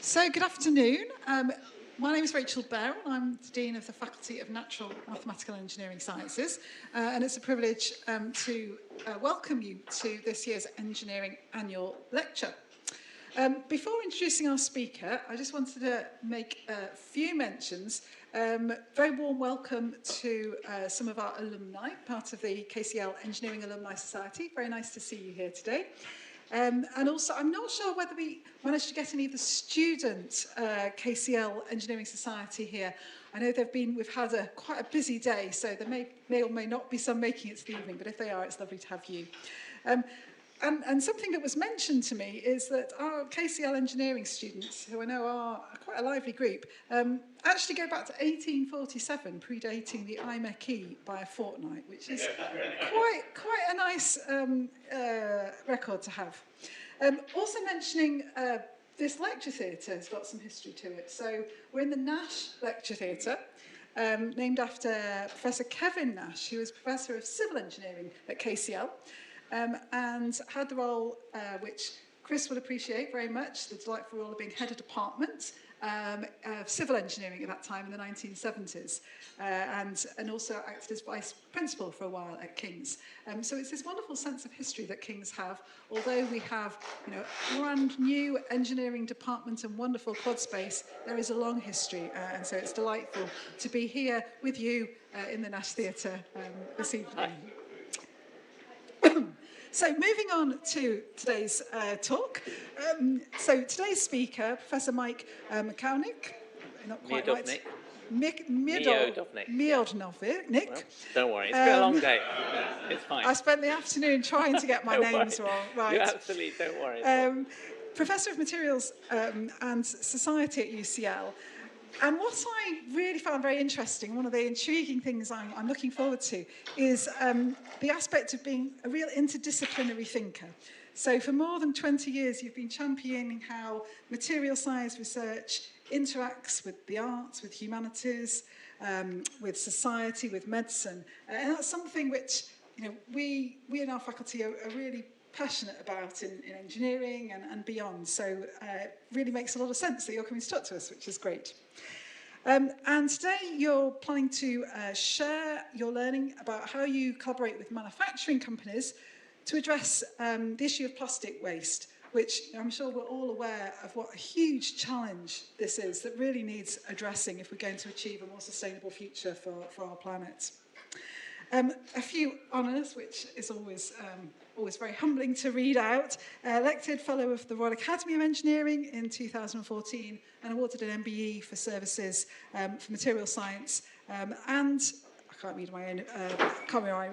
So good afternoon. My name is Rachel Bell. I'm the Dean of the Faculty of Natural, Mathematical and Engineering Sciences, and it's a privilege to welcome you to this year's Engineering Annual Lecture. Before introducing our speaker, I just wanted to make a few mentions. Very warm welcome to some of our alumni, part of the KCL Engineering Alumni Society. Very nice to see you here today. And also, I'm not sure whether we managed to get any of the student KCL Engineering Society here. I know we've had quite a busy day, so there may or may not be some making it to the evening, but if they are, it's lovely to have you. And something that was mentioned to me is that our KCL engineering students, who I know are quite a lively group, actually go back to 1847, predating the IMechE by a fortnight, which is quite a nice record to have. Also mentioning this lecture theatre has got some history to it. So we're in the Nash Lecture Theatre, named after Professor Kevin Nash, who was Professor of Civil Engineering at KCL. And had the role, which Chris will appreciate very much, the delightful role of being head of department of civil engineering at that time in the 1970s, and also acted as vice principal for a while at King's. So it's this wonderful sense of history that King's have, although we have a brand new engineering department and wonderful quad space, there is a long history, and so it's delightful to be here with you in the Nash Theatre this evening. So moving on to today's talk. So today's speaker, Professor Mark Miodownik, not quite right. Miodownik. Well, don't worry, it's been a long day. It's fine. I spent the afternoon trying to get my names wrong. Right. You absolutely don't worry. Professor of Materials and Society at UCL. And what I really found very interesting, one of the intriguing things I'm looking forward to, is the aspect of being a real interdisciplinary thinker. So for more than 20 years, you've been championing how material science research interacts with the arts, with humanities, with society, with medicine. And that's something which we in our faculty are really passionate about in engineering and beyond. So it really makes a lot of sense that you're coming to talk to us, which is great. And today you're planning to share your learning about how you collaborate with manufacturing companies to address the issue of plastic waste, which I'm sure we're all aware of what a huge challenge this is that really needs addressing if we're going to achieve a more sustainable future for our planet. A few honours, which is always very humbling to read out. Elected Fellow of the Royal Academy of Engineering in 2014 and awarded an MBE for services for material science and I can't read my own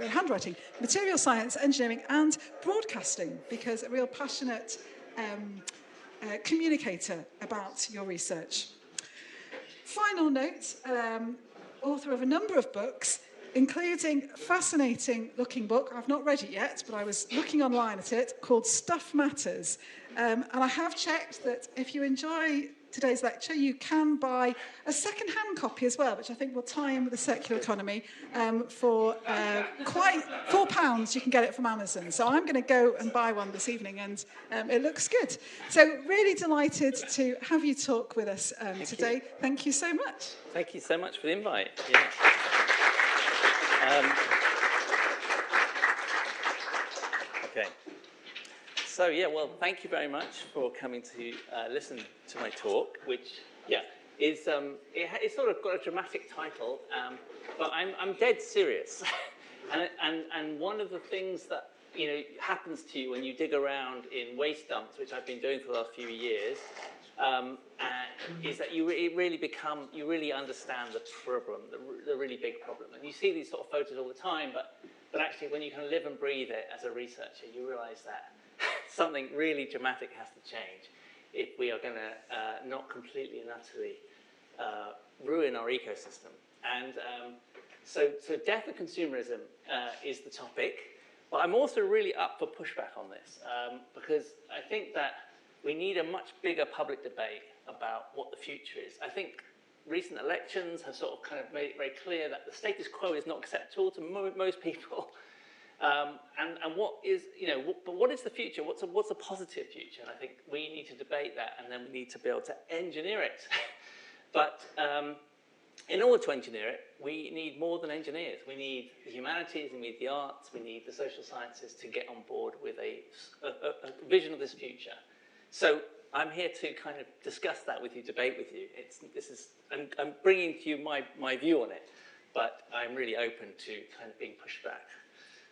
handwriting. Material science, engineering and broadcasting, because a real passionate communicator about your research. Final note, author of a number of books, including a fascinating looking book, I've not read it yet, but I was looking online at it, called Stuff Matters. And I have checked that if you enjoy today's lecture, you can buy a second-hand copy as well, which I think will tie in with the circular economy. For quite £4, you can get it from Amazon. So I'm going to go and buy one this evening, and it looks good. So really delighted to have you talk with us today. Thank you so much. Thank you so much for the invite. Yeah. Okay. So, well, thank you very much for coming to listen to my talk, which, is it's sort of got a dramatic title, but I'm dead serious. and one of the things that happens to you when you dig around in waste dumps, which I've been doing for the last few years, is that you really understand the problem, the really big problem. And you see these sort of photos all the time, but actually when you kind of live and breathe it as a researcher, you realize that something really dramatic has to change if we are going to not completely and utterly ruin our ecosystem. And so death of consumerism is the topic, but I'm also really up for pushback on this because I think that we need a much bigger public debate about what the future is. I think recent elections have sort of kind of made it very clear that the status quo is not acceptable to most people. And what is, but what is the future? What's a positive future? And I think we need to debate that, and then we need to be able to engineer it. But in order to engineer it, we need more than engineers. We need the humanities, we need the arts, we need the social sciences to get on board with a vision of this future. So I'm here to kind of discuss that with you, debate with you. I'm bringing to you my view on it, but I'm really open to kind of being pushed back.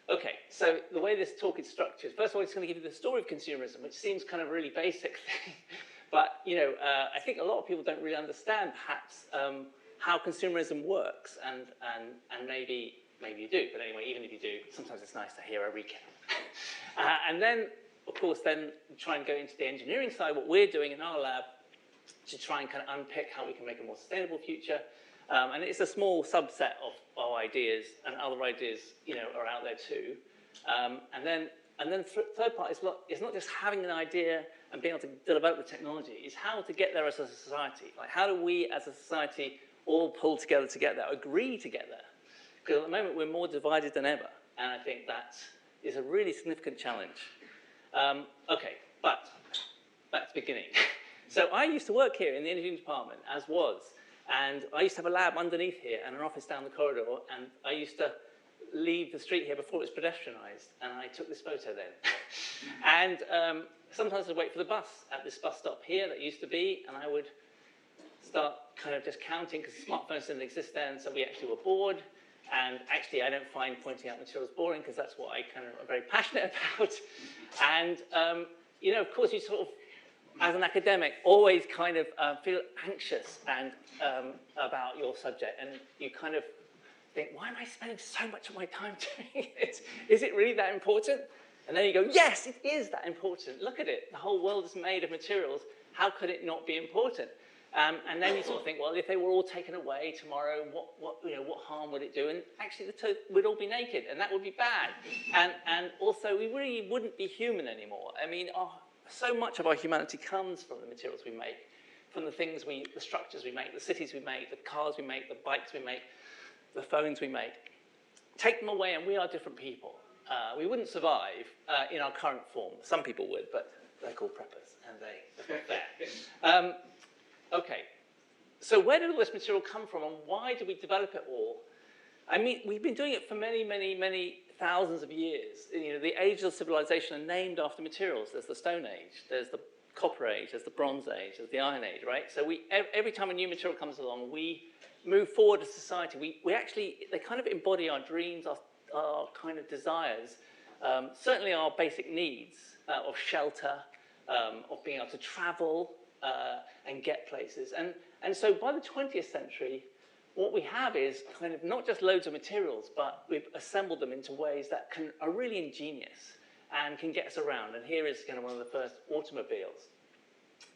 Okay, so the way this talk is structured, first of all, it's going to give you the story of consumerism, which seems kind of a really basic thing. But, I think a lot of people don't really understand, perhaps, how consumerism works, and maybe you do, but anyway, even if you do, sometimes it's nice to hear a recap. And then, of course, try and go into the engineering side, what we're doing in our lab, to try and kind of unpick how we can make a more sustainable future. And it's a small subset of ideas, and other ideas, are out there too. And then third part is not just having an idea and being able to develop the technology, it's how to get there as a society. Like, how do we as a society all pull together to get there, agree to get there? Because at the moment we're more divided than ever, and I think that is a really significant challenge. Okay, but back to the beginning. So I used to work here in the engineering department, as was, and I used to have a lab underneath here and an office down the corridor, and I used to leave the street here before it was pedestrianised, and I took this photo then. And sometimes I'd wait for the bus at this bus stop here that used to be, and I would start kind of just counting, because smartphones didn't exist then, so we actually were bored. And actually, I don't find pointing out materials boring, because that's what I kind of am very passionate about. And, of course, you sort of, as an academic, always kind of feel anxious and about your subject. And you kind of think, why am I spending so much of my time doing it? Is it really that important? And then you go, yes, it is that important. Look at it. The whole world is made of materials. How could it not be important? And then you sort of think, well, if they were all taken away tomorrow, what harm would it do? And actually, we'd all be naked, and that would be bad. And also, we really wouldn't be human anymore. I mean, so much of our humanity comes from the materials we make, from the structures we make, the cities we make, the cars we make, the bikes we make, the phones we make. Take them away, and we are different people. We wouldn't survive in our current form. Some people would, but they're called preppers, and they're not there. Okay, so where did all this material come from, and why did we develop it all? I mean, we've been doing it for many, many, many thousands of years. The ages of civilization are named after materials. There's the Stone Age, there's the Copper Age, there's the Bronze Age, there's the Iron Age, right? So every time a new material comes along, we move forward as society. They kind of embody our dreams, our kind of desires, certainly our basic needs of shelter, of being able to travel, and get places. And so by the 20th century, what we have is kind of not just loads of materials, but we've assembled them into ways that are really ingenious and can get us around. And here is kind of one of the first automobiles.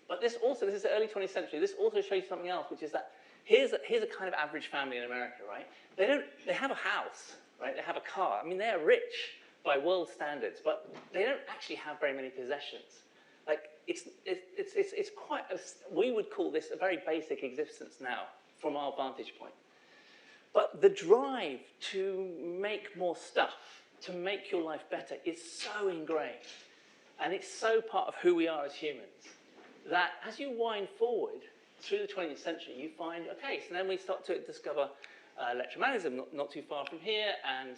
But this is the early 20th century. This also shows you something else, which is that here's a kind of average family in America, right? They have a house, right? They have a car. I mean, they're rich by world standards, but they don't actually have very many possessions. Like, it's quite, we would call this a very basic existence now from our vantage point. But the drive to make more stuff, to make your life better, is so ingrained. And it's so part of who we are as humans that as you wind forward through the 20th century, you find, okay, so then we start to discover electromagnetism not too far from here, and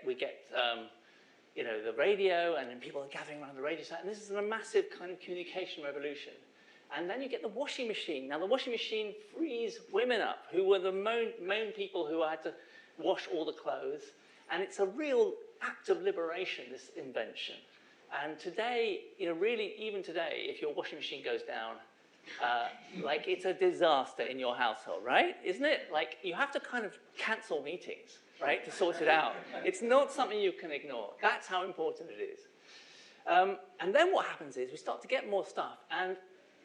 we get the radio, and then people are gathering around the radio set, and this is a massive kind of communication revolution. And then you get the washing machine. Now, the washing machine frees women up, who were the main people who had to wash all the clothes. And it's a real act of liberation, this invention. And today, really, even today, if your washing machine goes down, like, it's a disaster in your household, right? Isn't it? Like, you have to kind of cancel meetings, right, to sort it out. It's not something you can ignore. That's how important it is. And then what happens is we start to get more stuff, and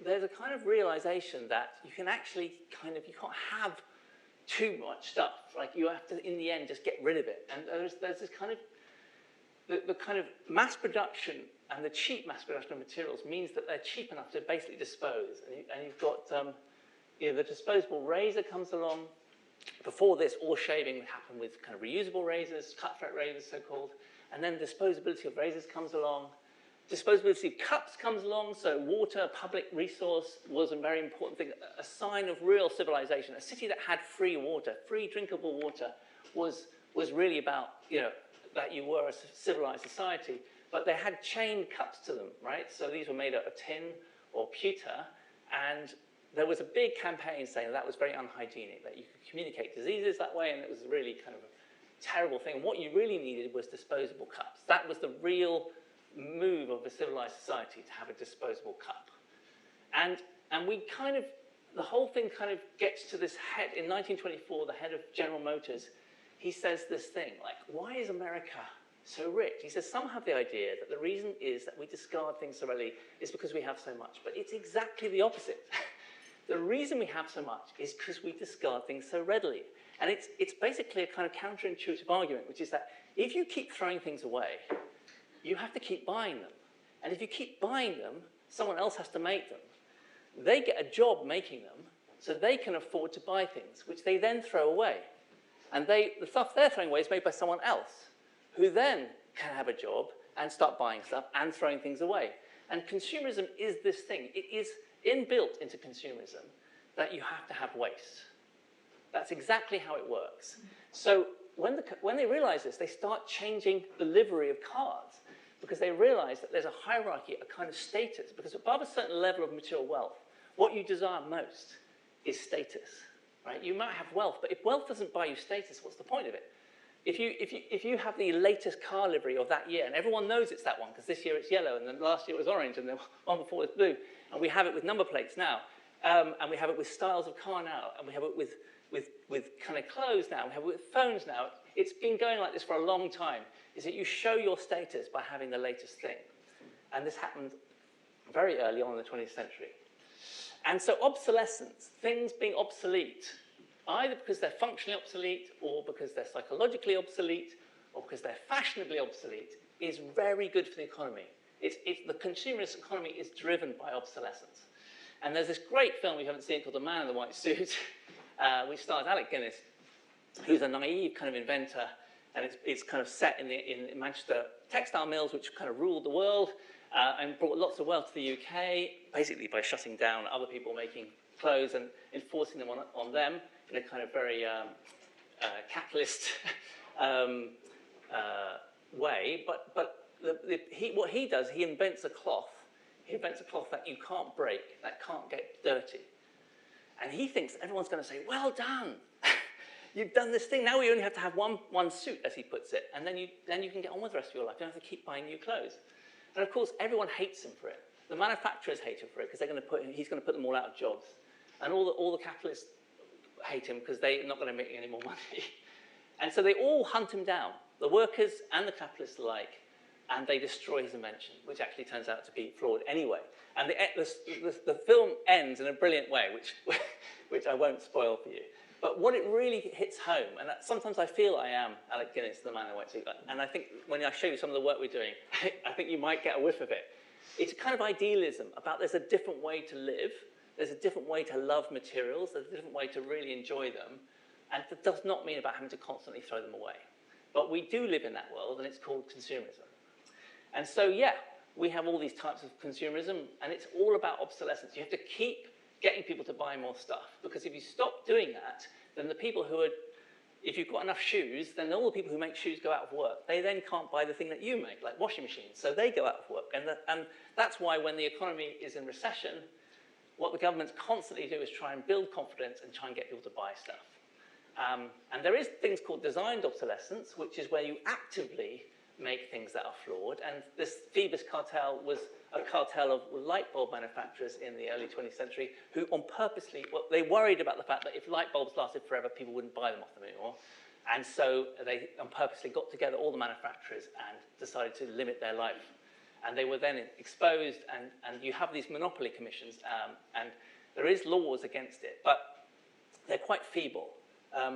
there's a kind of realization that you can actually you can't have too much stuff. Like, you have to, in the end, just get rid of it. And there's this kind of, the kind of mass production and the cheap mass production of materials means that they're cheap enough to basically dispose. And you've got, the disposable razor comes along. Before this, all shaving would happen with kind of reusable razors, cut thread razors, so-called. And then disposability of razors comes along. Disposability of cups comes along, so water, public resource, was a very important thing, a sign of real civilization. A city that had free water, free drinkable water, was really about, that you were a civilized society. But they had chained cups to them, right? So these were made out of tin or pewter, and there was a big campaign saying that was very unhygienic, that you could communicate diseases that way, and it was really kind of a terrible thing. What you really needed was disposable cups. That was the real move of a civilized society, to have a disposable cup. And we kind of, the whole thing kind of gets to this head. In 1924, the head of General Motors, he says this thing, like, why is America so rich? He says, some have the idea that the reason is that we discard things so readily is because we have so much. But it's exactly the opposite. The reason we have so much is because we discard things so readily. And it's basically a kind of counterintuitive argument, which is that if you keep throwing things away, you have to keep buying them. And if you keep buying them, someone else has to make them. They get a job making them, so they can afford to buy things, which they then throw away. And the stuff they're throwing away is made by someone else, who then can have a job and start buying stuff and throwing things away. And consumerism is this thing. It is inbuilt into consumerism that you have to have waste. That's exactly how it works. So when they realize this, they start changing the livery of cars, because they realize that there's a hierarchy, a kind of status, because above a certain level of material wealth, what you desire most is status, right? You might have wealth, but if wealth doesn't buy you status, what's the point of it? If you have the latest car livery of that year, and everyone knows it's that one, because this year it's yellow, and then last year it was orange, and the one before was blue, and we have it with number plates now, and we have it with styles of car now, and we have it with kind of clothes now, we have it with phones now. It's been going like this for a long time, is that you show your status by having the latest thing. And this happened very early on in the 20th century. And so obsolescence, things being obsolete, either because they're functionally obsolete, or because they're psychologically obsolete, or because they're fashionably obsolete, is very good for the economy. The consumerist economy is driven by obsolescence. And there's this great film, we haven't seen it, called The Man in the White Suit, which stars Alec Guinness, who's a naive kind of inventor, and it's kind of set in Manchester textile mills, which kind of ruled the world, and brought lots of wealth to the UK, basically by shutting down other people making clothes and enforcing them on them in a kind of very capitalist way. But what he does, he invents a cloth. He invents a cloth that you can't break, that can't get dirty. And he thinks everyone's going to say, well done. You've done this thing. Now we only have to have one suit, as he puts it, and then you can get on with the rest of your life. You don't have to keep buying new clothes. And of course, everyone hates him for it. The manufacturers hate him for it because he's going to put them all out of jobs, and all the capitalists hate him because they're not going to make any more money. And so they all hunt him down, the workers and the capitalists alike, and they destroy his invention, which actually turns out to be flawed anyway. And the film ends in a brilliant way, which I won't spoil for you. But what it really hits home, and sometimes I feel I am Alec Guinness, the Man in the White Suit, and I think when I show you some of the work we're doing, I think you might get a whiff of it. It's a kind of idealism about there's a different way to live, there's a different way to love materials, there's a different way to really enjoy them, and that does not mean about having to constantly throw them away. But we do live in that world, and it's called consumerism. And so, yeah, we have all these types of consumerism, and it's all about obsolescence. You have to keep getting people to buy more stuff, because if you stop doing that, then the people who are, if you've got enough shoes, then all the people who make shoes go out of work. They then can't buy the thing that you make, like washing machines, so they go out of work. And that's why when the economy is in recession, what the governments constantly do is try and build confidence and try and get people to buy stuff. And there is things called designed obsolescence, which is where you actively make things that are flawed. And this Phoebus cartel was a cartel of light bulb manufacturers in the early 20th century who they worried about the fact that if light bulbs lasted forever, people wouldn't buy them off them anymore. And so they purposely got together all the manufacturers and decided to limit their life. And they were then exposed, and you have these monopoly commissions, and there is laws against it, but they're quite feeble.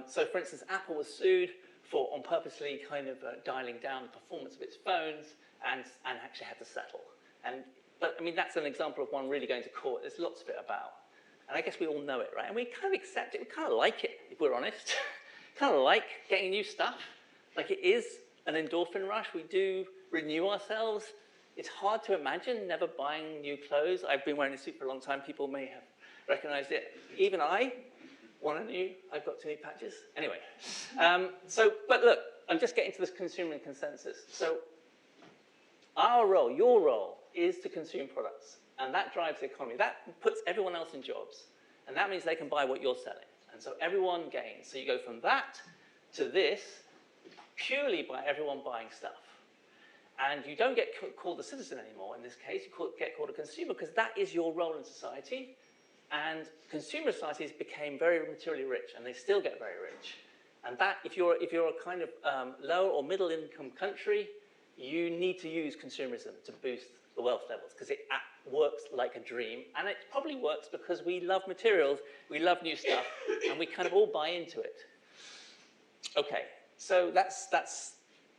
So for instance, Apple was sued for on purposely kind of dialing down the performance of its phones and actually had to settle. But I mean, that's an example of one really going to court. There's lots of it about. And I guess we all know it, right? And we kind of accept it. We kind of like it, if we're honest. Kind of like getting new stuff. Like it is an endorphin rush. We do renew ourselves. It's hard to imagine never buying new clothes. I've been wearing a suit for a long time. People may have recognized it. Even I want a new, I've got 2 new patches. Anyway, but look, I'm just getting to this consumer consensus. So our role, your role, is to consume products. And that drives the economy. That puts everyone else in jobs. And that means they can buy what you're selling. And so everyone gains. So you go from that to this purely by everyone buying stuff. And you don't get called a citizen anymore in this case. You get called a consumer because that is your role in society. And consumer societies became very materially rich, and they still get very rich. And that, if you're a kind of low or middle income country, you need to use consumerism to boost the wealth levels because it works like a dream. And it probably works because we love materials, we love new stuff, and we kind of all buy into it. Okay, so that's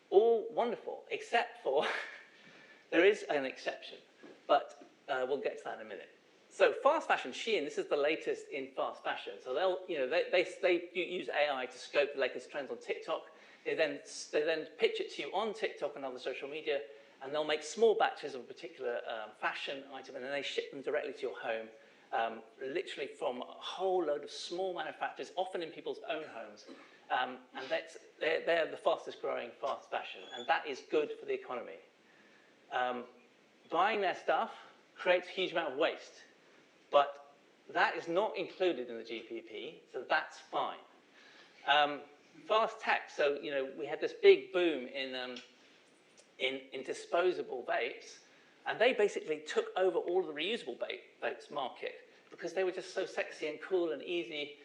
all wonderful, except for there is an exception, but we'll get to that in a minute. So fast fashion, Shein, this is the latest in fast fashion. So they use AI to scope the latest trends on TikTok. They then pitch it to you on TikTok and other social media, and they'll make small batches of a particular fashion item, and then they ship them directly to your home, literally from a whole load of small manufacturers, often in people's own homes. And they're the fastest growing fast fashion, and that is good for the economy. Buying their stuff creates a huge amount of waste, but that is not included in the GPP, so that's fine. Fast tech, so we had this big boom in disposable vapes, and they basically took over all of the reusable vapes market because they were just so sexy and cool and easy.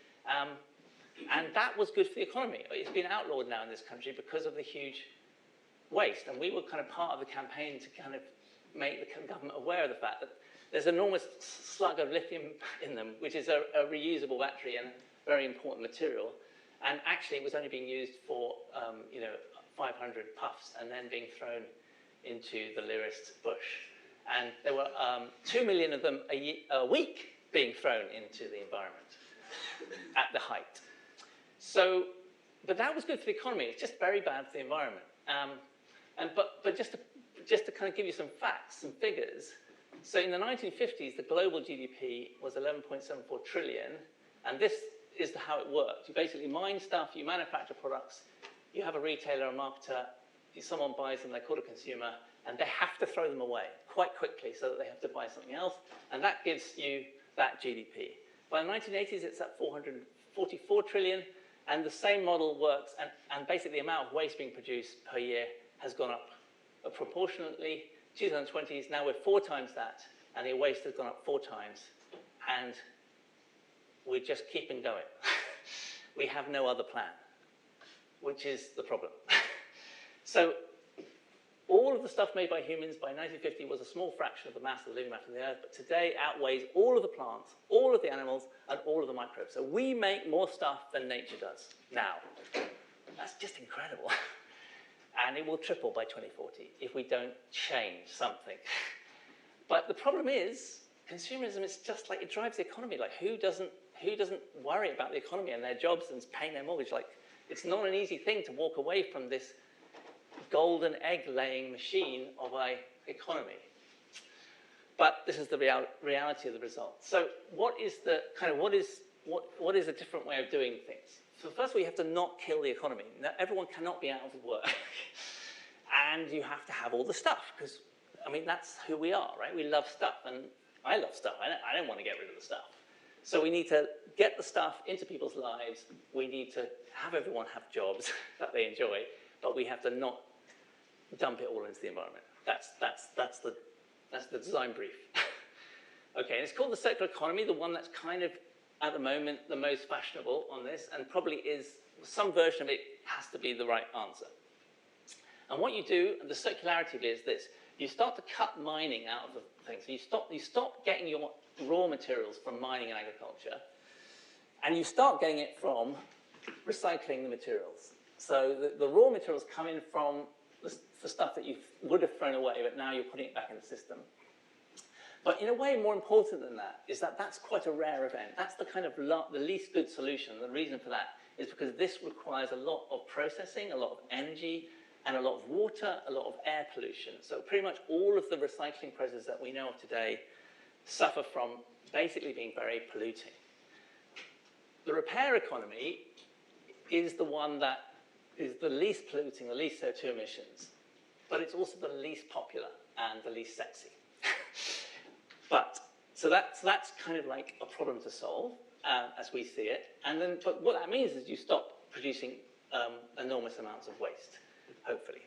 And that was good for the economy. It's been outlawed now in this country because of the huge waste. And we were kind of part of the campaign to kind of make the government aware of the fact that there's an enormous slug of lithium in them, which is a reusable battery and a very important material. And actually, it was only being used for 500 puffs and then being thrown into the nearest bush. And there were 2 million of them a week being thrown into the environment at the height. So, but that was good for the economy. It's just very bad for the environment. But just to kind of give you some facts, some figures. So in the 1950s, the global GDP was 11.74 trillion, and this is how it works. You basically mine stuff, you manufacture products, you have a retailer, a marketer, someone buys them, they're called a consumer, and they have to throw them away quite quickly so that they have to buy something else, and that gives you that GDP. By the 1980s, it's at 444 trillion, and the same model works, and basically the amount of waste being produced per year has gone up proportionately. 2020s, now we're 4 times that, and the waste has gone up 4 times, and we're just keeping going. We have no other plan, which is the problem. So all of the stuff made by humans by 1950 was a small fraction of the mass of the living matter on the Earth, but today outweighs all of the plants, all of the animals, and all of the microbes. So we make more stuff than nature does now. That's just incredible. And it will triple by 2040 if we don't change something. But the problem is, consumerism is just like, it drives the economy. Like, who doesn't worry about the economy and their jobs and paying their mortgage? Like, it's not an easy thing to walk away from this golden egg-laying machine of our economy. But this is the reality of the result. So what is a different way of doing things? So first, we have to not kill the economy. Now, everyone cannot be out of work. And you have to have all the stuff, because, I mean, that's who we are, right? We love stuff, and I love stuff. I don't want to get rid of the stuff. So we need to get the stuff into people's lives. We need to have everyone have jobs that they enjoy, but we have to not dump it all into the environment. That's the design brief. Okay, and it's called the circular economy, the one that's kind of, at the moment, the most fashionable on this, and probably is, some version of it has to be the right answer. And what you do, and the circularity bit is this, you start to cut mining out of the thing. So you stop getting your raw materials from mining and agriculture, and you start getting it from recycling the materials. So the raw materials come in from the stuff that you would have thrown away, but now you're putting it back in the system. But in a way, more important than that is that that's quite a rare event. That's the kind of the least good solution. The reason for that is because this requires a lot of processing, a lot of energy, and a lot of water, a lot of air pollution. So pretty much all of the recycling processes that we know of today suffer from basically being very polluting. The repair economy is the one that is the least polluting, the least CO2 emissions, but it's also the least popular and the least sexy. So that's kind of like a problem to solve as we see it. And then, but what that means is you stop producing enormous amounts of waste, hopefully.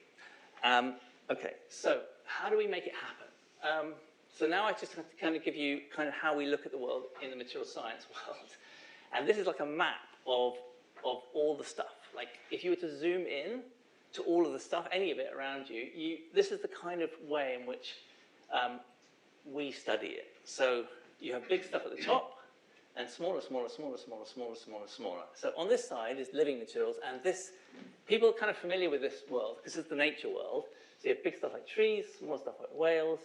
Okay, so how do we make it happen? So now I just have to kind of give you kind of how we look at the world in the material science world. And this is like a map of all the stuff. Like if you were to zoom in to all of the stuff, any of it around you, this is the kind of way in which we study it. So you have big stuff at the top, and smaller, smaller, smaller, smaller, smaller, smaller, smaller. So on this side is living materials, and this, people are kind of familiar with this world, because this is the nature world. So you have big stuff like trees, small stuff like whales,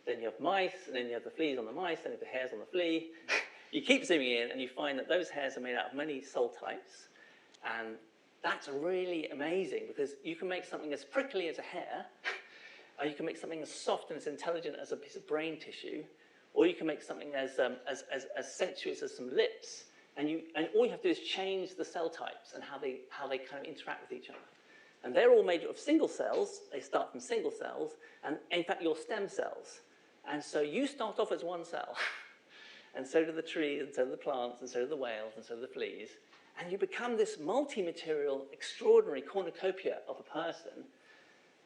then you have mice, and then you have the fleas on the mice, then you have the hairs on the flea. You keep zooming in, and you find that those hairs are made out of many cell types, and that's really amazing, because you can make something as prickly as a hair, or you can make something as soft and as intelligent as a piece of brain tissue, or you can make something as sensuous as some lips, and all you have to do is change the cell types and how they kind of interact with each other. And they're all made of single cells. They start from single cells, and in fact, you're stem cells. And so you start off as one cell, and so do the trees, and so do the plants, and so do the whales, and so do the fleas. And you become this multi-material, extraordinary cornucopia of a person.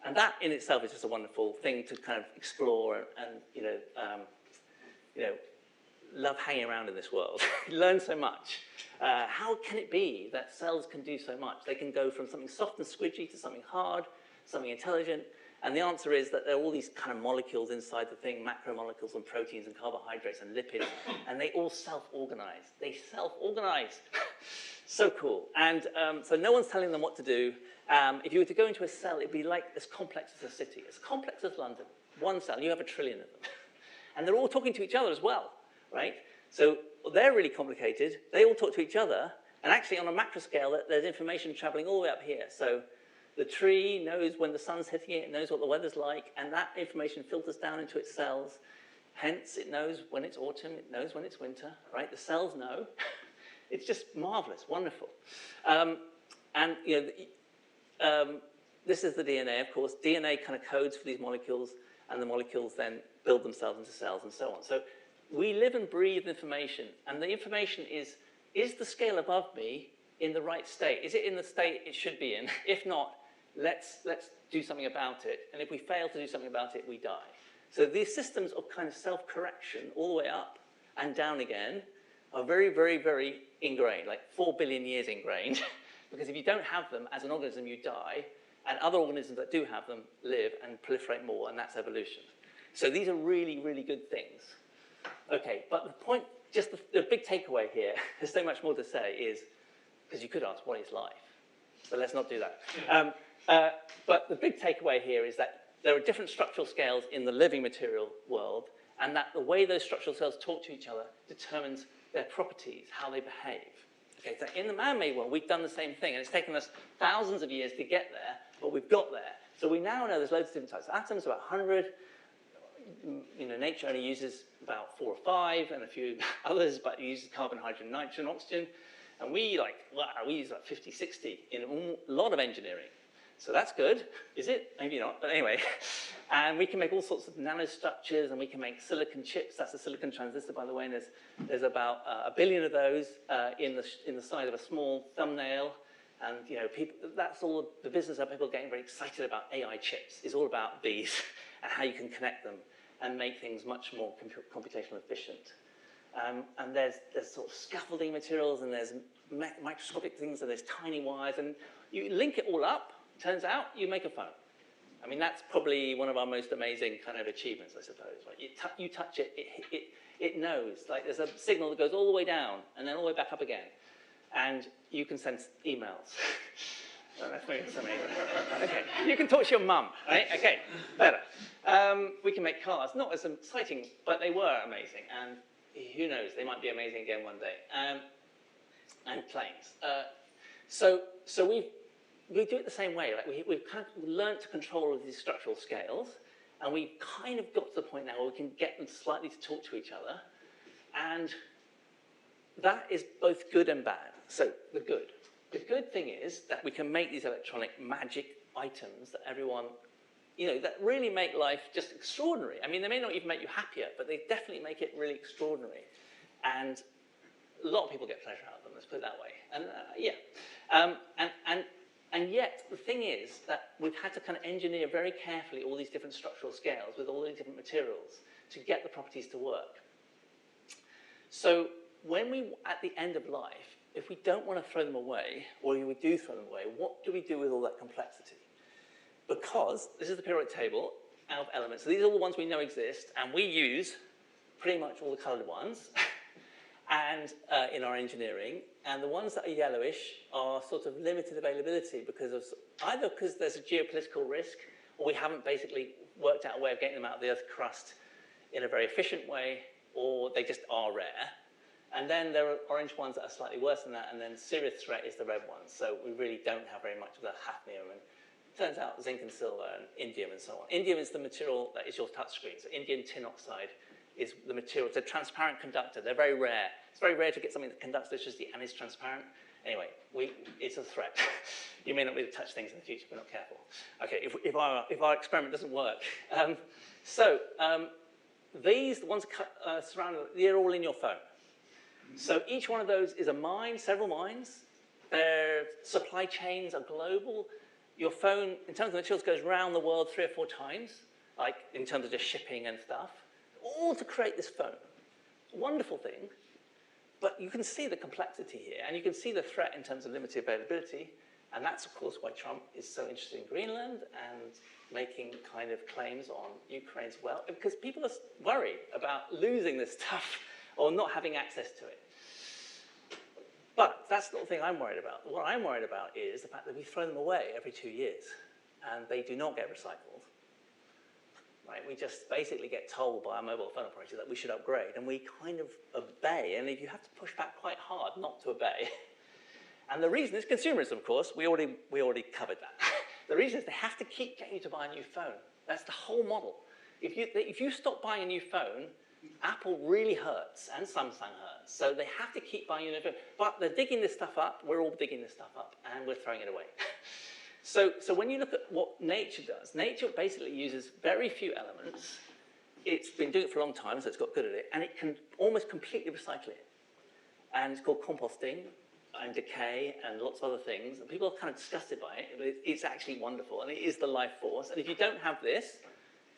And that in itself is just a wonderful thing to kind of explore and love hanging around in this world. You learn so much. How can it be that cells can do so much? They can go from something soft and squidgy to something hard, something intelligent. And the answer is that there are all these kind of molecules inside the thing, macromolecules and proteins and carbohydrates and lipids, and they all self-organize. They self-organize. So cool. And so no one's telling them what to do. If you were to go into a cell, it'd be like as complex as a city, as complex as London. One cell, you have 1 trillion of them. And they're all talking to each other as well, right? So they're really complicated. They all talk to each other. And actually, on a macro scale, there's information traveling all the way up here. So the tree knows when the sun's hitting it, it knows what the weather's like, and that information filters down into its cells. Hence, it knows when it's autumn, it knows when it's winter, right? The cells know. It's just marvelous, wonderful. This is the DNA, of course. DNA kind of codes for these molecules, and the molecules then build themselves into cells and so on. So we live and breathe information, and the information is the scale above me in the right state? Is it in the state it should be in? If not, let's do something about it. And if we fail to do something about it, we die. So these systems of kind of self-correction all the way up and down again are very, very, very ingrained, like 4 billion years ingrained. Because if you don't have them as an organism, you die. And other organisms that do have them live and proliferate more, and that's evolution. So these are really, really good things. Okay, but the point, just the big takeaway here, there's so much more to say, is, because you could ask, what is life? But let's not do that. But the big takeaway here is that there are different structural scales in the living material world, and that the way those structural scales talk to each other determines their properties, how they behave. Okay, so in the man-made world, we've done the same thing, and it's taken us thousands of years to get there, but we've got there. So we now know there's loads of different types of atoms, about 100. Nature only uses about 4 or 5, and a few others, but it uses carbon, hydrogen, nitrogen, oxygen. And we use like 50, 60 in a lot of engineering. So that's good, is it? Maybe not, but anyway. And we can make all sorts of nanostructures, and we can make silicon chips. That's a silicon transistor, by the way, and there's about 1 billion of those in the size of a small thumbnail. And that's all the business of people getting very excited about AI chips. Is all about these and how you can connect them and make things much more computationally efficient. And there's sort of scaffolding materials, and there's microscopic things, and there's tiny wires, and you link it all up. Turns out you make a phone. I mean, that's probably one of our most amazing kind of achievements, I suppose. Right? You touch it, it knows. Like there's a signal that goes all the way down and then all the way back up again. And you can send emails. Oh, that's maybe so many. Okay, you can talk to your mum, right? Okay, better. We can make cars, not as exciting, but they were amazing. And who knows, they might be amazing again one day. And planes. So we do it the same way. Like we've kind of learned to control all of these structural scales, and we've kind of got to the point now where we can get them slightly to talk to each other, and that is both good and bad. So the good thing is that we can make these electronic magic items that everyone, that really make life just extraordinary. I mean, they may not even make you happier, but they definitely make it really extraordinary. And a lot of people get pleasure out of them, let's put it that way. And and yet, the thing is that we've had to kind of engineer very carefully all these different structural scales with all these different materials to get the properties to work. So when at the end of life, if we don't want to throw them away, or if we do throw them away, what do we do with all that complexity? Because this is the periodic table of elements. So these are all the ones we know exist, and we use pretty much all the coloured ones and in our engineering. And the ones that are yellowish are sort of limited availability either because there's a geopolitical risk, or we haven't basically worked out a way of getting them out of the Earth's crust in a very efficient way, or they just are rare. And then there are orange ones that are slightly worse than that, and then serious threat is the red ones. So we really don't have very much of the hafnium, and it turns out zinc and silver and indium and so on. Indium is the material that is your touchscreen. So indium tin oxide is the material. It's a transparent conductor. They're very rare. It's very rare to get something that conducts electricity and is transparent. Anyway, it's a threat. You may not be able to touch things in the future if we're not careful. Okay, if our experiment doesn't work. These, the ones surrounding, they're all in your phone. So each one of those is a mine, several mines. Their supply chains are global. Your phone, in terms of materials, goes around the world 3 or 4 times, like in terms of just shipping and stuff, all to create this phone. Wonderful thing. But you can see the complexity here, and you can see the threat in terms of limited availability. And that's, of course, why Trump is so interested in Greenland and making kind of claims on Ukraine as well, because people are worried about losing this stuff or not having access to it. But that's not the thing I'm worried about. What I'm worried about is the fact that we throw them away every 2 years, and they do not get recycled. Right? We just basically get told by our mobile phone operator that we should upgrade, and we kind of obey, and if you have to push back quite hard not to obey. And the reason is consumerism, of course. We already covered that. The reason is they have to keep getting you to buy a new phone. That's the whole model. If you stop buying a new phone, Apple really hurts, and Samsung hurts. So they have to keep buying a new phone. But they're digging this stuff up. We're all digging this stuff up, and we're throwing it away. So when you look at what nature does, nature basically uses very few elements. It's been doing it for a long time, so it's got good at it, and it can almost completely recycle it. And it's called composting and decay and lots of other things. And people are kind of disgusted by it, but it's actually wonderful, and it is the life force. And if you don't have this,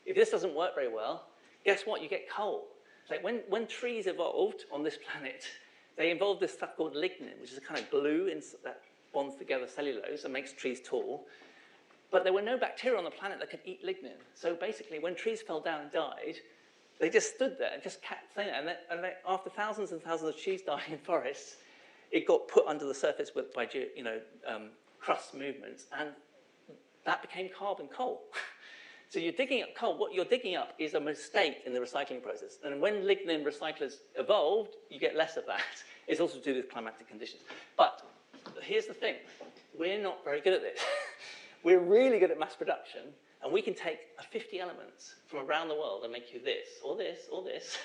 if this doesn't work very well, guess what? You get coal. Like when trees evolved on this planet, they involved this stuff called lignin, which is a kind of glue that bonds together cellulose and makes trees tall. But there were no bacteria on the planet that could eat lignin. So basically, when trees fell down and died, they just stood there and just kept saying it. And after thousands and thousands of trees dying in forests, it got put under the surface by crust movements, and that became carbon coal. So you're digging up coal. What you're digging up is a mistake in the recycling process. And when lignin recyclers evolved, you get less of that. It's also to do with climatic conditions. But here's the thing. We're not very good at this. We're really good at mass production, and we can take 50 elements from around the world and make you this, or this, or this.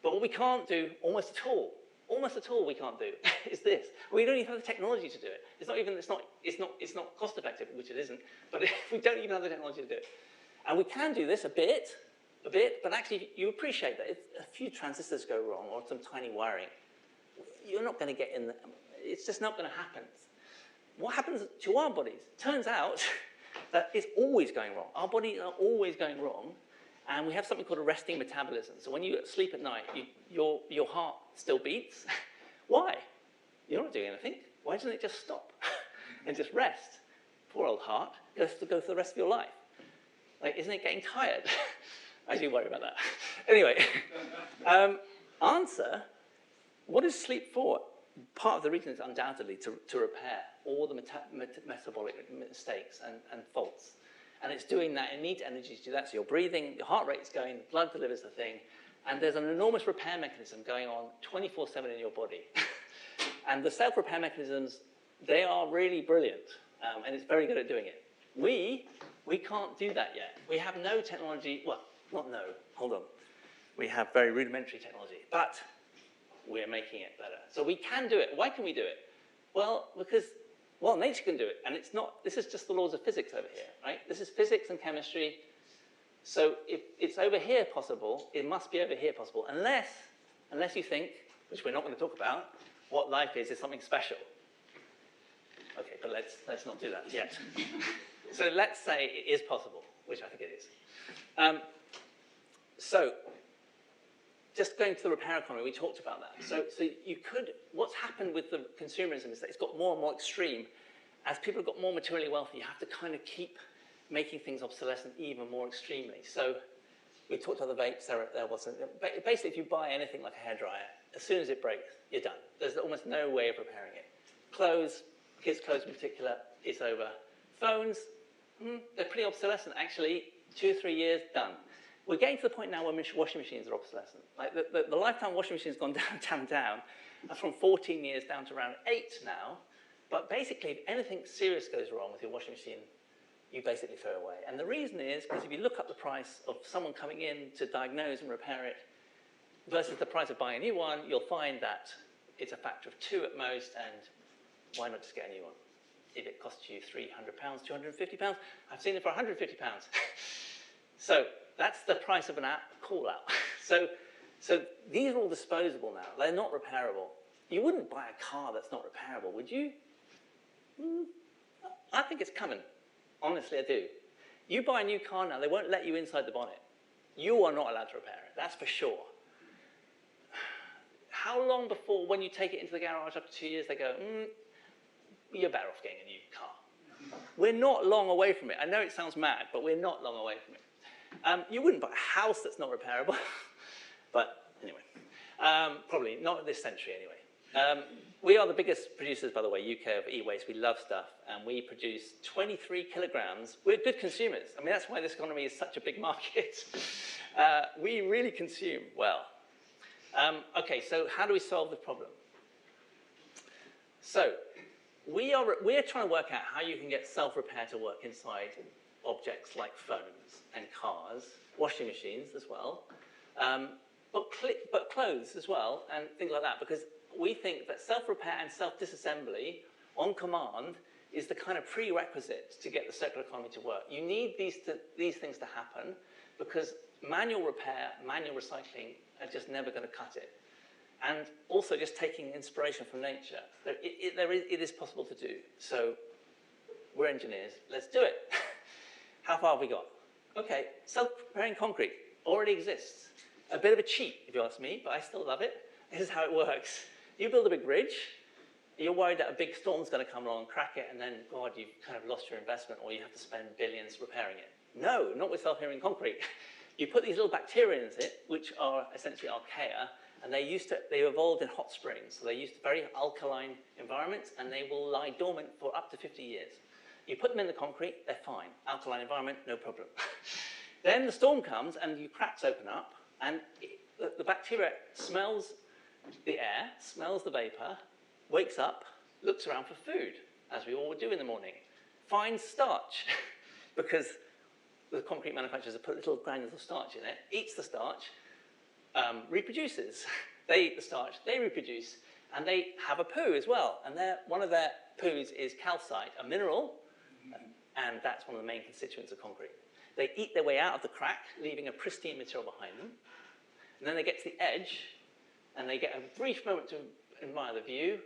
But what we can't do almost at all we can't do is this. We don't even have the technology to do it. It's not cost effective, which it isn't, but we don't even have the technology to do it. And we can do this a bit, but actually you appreciate that if a few transistors go wrong or some tiny wiring, you're not going to get in there. It's just not going to happen. What happens to our bodies? Turns out that it's always going wrong. Our bodies are always going wrong, and we have something called a resting metabolism. So when you sleep at night, your heart still beats. Why? You're not doing anything. Why doesn't it just stop and just rest? Poor old heart. It has to go for the rest of your life. Like, isn't it getting tired? I do worry about that. Anyway, answer, what is sleep for? Part of the reason is undoubtedly to repair all the metabolic mistakes and faults. And it's doing that. It needs energy to do that. So you're breathing, your heart rate is going, the blood delivers the thing, and there's an enormous repair mechanism going on 24/7 in your body. And the self-repair mechanisms, they are really brilliant. and it's very good at doing it. We can't do that yet. We have no technology, well, not no, hold on. We have very rudimentary technology, but we're making it better. So we can do it. Why can we do it? Well, because, well, nature can do it, and it's not, this is just the laws of physics over here, right? This is physics and chemistry. So if it's over here possible, it must be over here possible, unless you think, which we're not going to talk about, what life is something special. Okay, but let's not do that yet. So let's say it is possible, which I think it is. So just going to the repair economy, we talked about that. So you could, what's happened with the consumerism is that it's got more and more extreme. As people have got more materially wealthy, you have to kind of keep making things obsolescent even more extremely. So we talked about the vapes, there wasn't. Basically, if you buy anything like a hairdryer, as soon as it breaks, you're done. There's almost no way of repairing it. Clothes, kids' clothes in particular, it's over. Phones, they're pretty obsolescent, actually. 2 or 3 years, done. We're getting to the point now where washing machines are obsolescent. Like the lifetime washing machine has gone down, from 14 years down to around 8 now. But basically, if anything serious goes wrong with your washing machine, you basically throw it away. And the reason is because if you look up the price of someone coming in to diagnose and repair it versus the price of buying a new one, you'll find that it's a factor of 2 at most, and why not just get a new one? If it costs you £300, £250, I've seen it for £150. So that's the price of an app call out. So these are all disposable now. They're not repairable. You wouldn't buy a car that's not repairable, would you? I think it's coming. Honestly, I do. You buy a new car now, they won't let you inside the bonnet. You are not allowed to repair it, that's for sure. How long before, when you take it into the garage after 2 years, they go, you're better off getting a new car. We're not long away from it. I know it sounds mad, but we're not long away from it. You wouldn't buy a house that's not repairable. But anyway, probably not this century anyway. We are the biggest producers, by the way, UK, of e-waste. We love stuff, and we produce 23 kilograms. We're good consumers. I mean, that's why this economy is such a big market. We really consume well. Okay, so how do we solve the problem? So we're trying to work out how you can get self-repair to work inside objects like phones and cars, washing machines as well, but clothes as well, and things like that, because we think that self-repair and self-disassembly on command is the kind of prerequisite to get the circular economy to work. You need these things to happen because manual repair, manual recycling are just never going to cut it. And also just taking inspiration from nature, it is possible to do. So we're engineers, let's do it. How far have we got? Okay, self-preparing concrete already exists. A bit of a cheat, if you ask me, but I still love it. This is how it works. You build a big bridge, you're worried that a big storm's going to come along and crack it, and then, God, you've kind of lost your investment, or you have to spend billions repairing it. No, not with self-healing concrete. You put these little bacteria in it, which are essentially archaea, and they evolved in hot springs, so they used very alkaline environments, and they will lie dormant for up to 50 years. You put them in the concrete, they're fine. Alkaline environment, no problem. Then the storm comes, and your cracks open up, and the bacteria smells the air, smells the vapor, wakes up, looks around for food, as we all would do in the morning, finds starch, because the concrete manufacturers have put little granules of starch in it, eats the starch, reproduces. They eat the starch, they reproduce, and they have a poo as well. And one of their poos is calcite, a mineral, and that's one of the main constituents of concrete. They eat their way out of the crack, leaving a pristine material behind them. And then they get to the edge, and they get a brief moment to admire the view,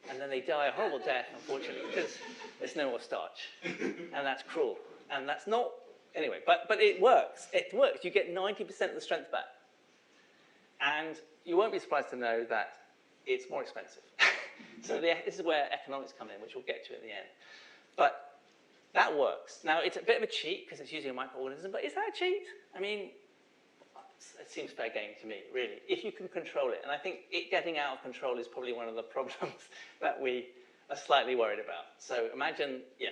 and then they die a horrible death, unfortunately, because there's no more starch. And that's cruel. And that's not, anyway, but it works. It works. You get 90% of the strength back. And you won't be surprised to know that it's more expensive. So this is where economics come in, which we'll get to at the end. But that works. Now, it's a bit of a cheat, because it's using a microorganism, but is that a cheat? I mean, it seems fair game to me, really, if you can control it. And I think it getting out of control is probably one of the problems that we are slightly worried about. So imagine, yeah.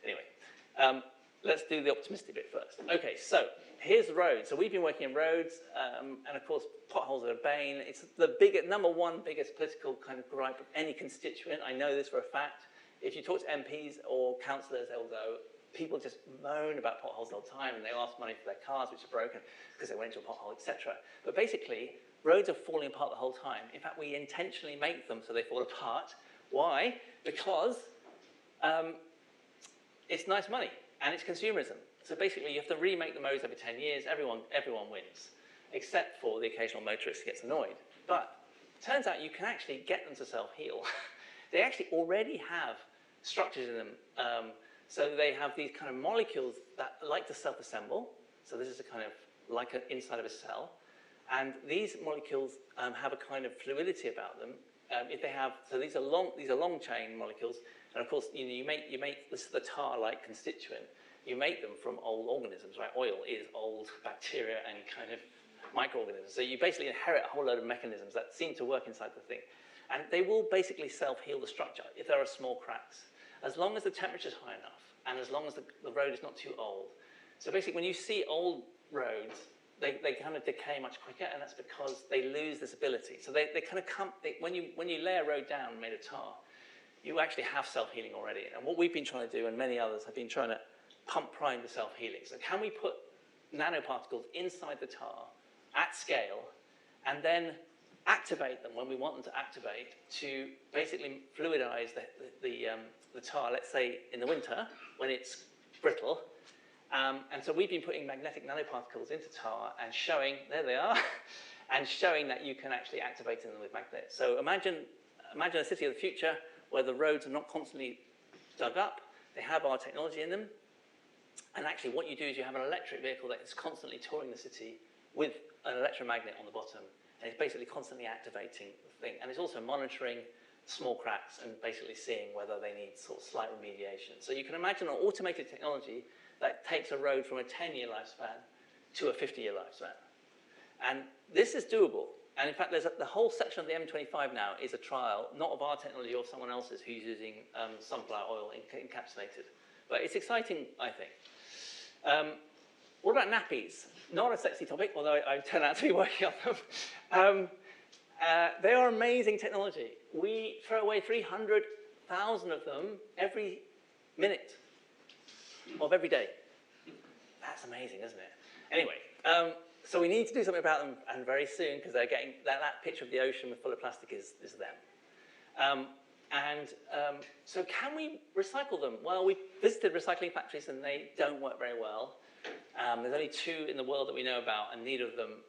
Anyway, let's do the optimistic bit first. Okay, so here's the road. So we've been working in roads, and of course, potholes are a bane. It's the number one biggest political kind of gripe of any constituent. I know this for a fact. if you talk to MPs or councillors, they'll go, people just moan about potholes all the time, and they'll ask money for their cars, which are broken because they went into a pothole, etc. But basically, roads are falling apart the whole time. In fact, we intentionally make them so they fall apart. Why? Because it's nice money, and it's consumerism. So basically, you have to remake the roads every 10 years. Everyone wins, except for the occasional motorist who gets annoyed. But it turns out you can actually get them to self-heal. They actually already have structures in them. So they have these kind of molecules that like to self-assemble. So this is a kind of like an inside of a cell. And these molecules have a kind of fluidity about them. If they have, so these are long chain molecules. And of course, you make this is the tar-like constituent. You make them from old organisms, right? Oil is old bacteria and kind of microorganisms. So you basically inherit a whole load of mechanisms that seem to work inside the thing. And they will basically self-heal the structure if there are small cracks, as long as the temperature is high enough and as long as the road is not too old. So basically, when you see old roads, they kind of decay much quicker, and that's because they lose this ability. So they kind of come, when you lay a road down made of tar, you actually have self-healing already. And what we've been trying to do, and many others have been trying to pump prime the self-healing. So can we put nanoparticles inside the tar at scale and then activate them when we want them to activate to basically fluidize the tar, let's say in the winter when it's brittle. And so we've been putting magnetic nanoparticles into tar and showing, there they are, and showing that you can actually activate them with magnets. So imagine a city of the future where the roads are not constantly dug up, they have our technology in them, and actually what you do is you have an electric vehicle that is constantly touring the city with an electromagnet on the bottom, and it's basically constantly activating the thing. And it's also monitoring small cracks and basically seeing whether they need sort of slight remediation. So you can imagine an automated technology that takes a road from a 10-year lifespan to a 50-year lifespan. And this is doable. And in fact, the whole section of the M25 now is a trial, not of our technology or someone else's who's using sunflower oil encapsulated. But it's exciting, I think. What about nappies? Not a sexy topic, although I turn out to be working on them. They are amazing technology. We throw away 300,000 of them every minute of every day. That's amazing, isn't it? Anyway, so we need to do something about them, and very soon, because they're getting that picture of the ocean full of plastic is them. So can we recycle them? Well, we visited recycling factories and they don't work very well. There's only 2 in the world that we know about, and neither of them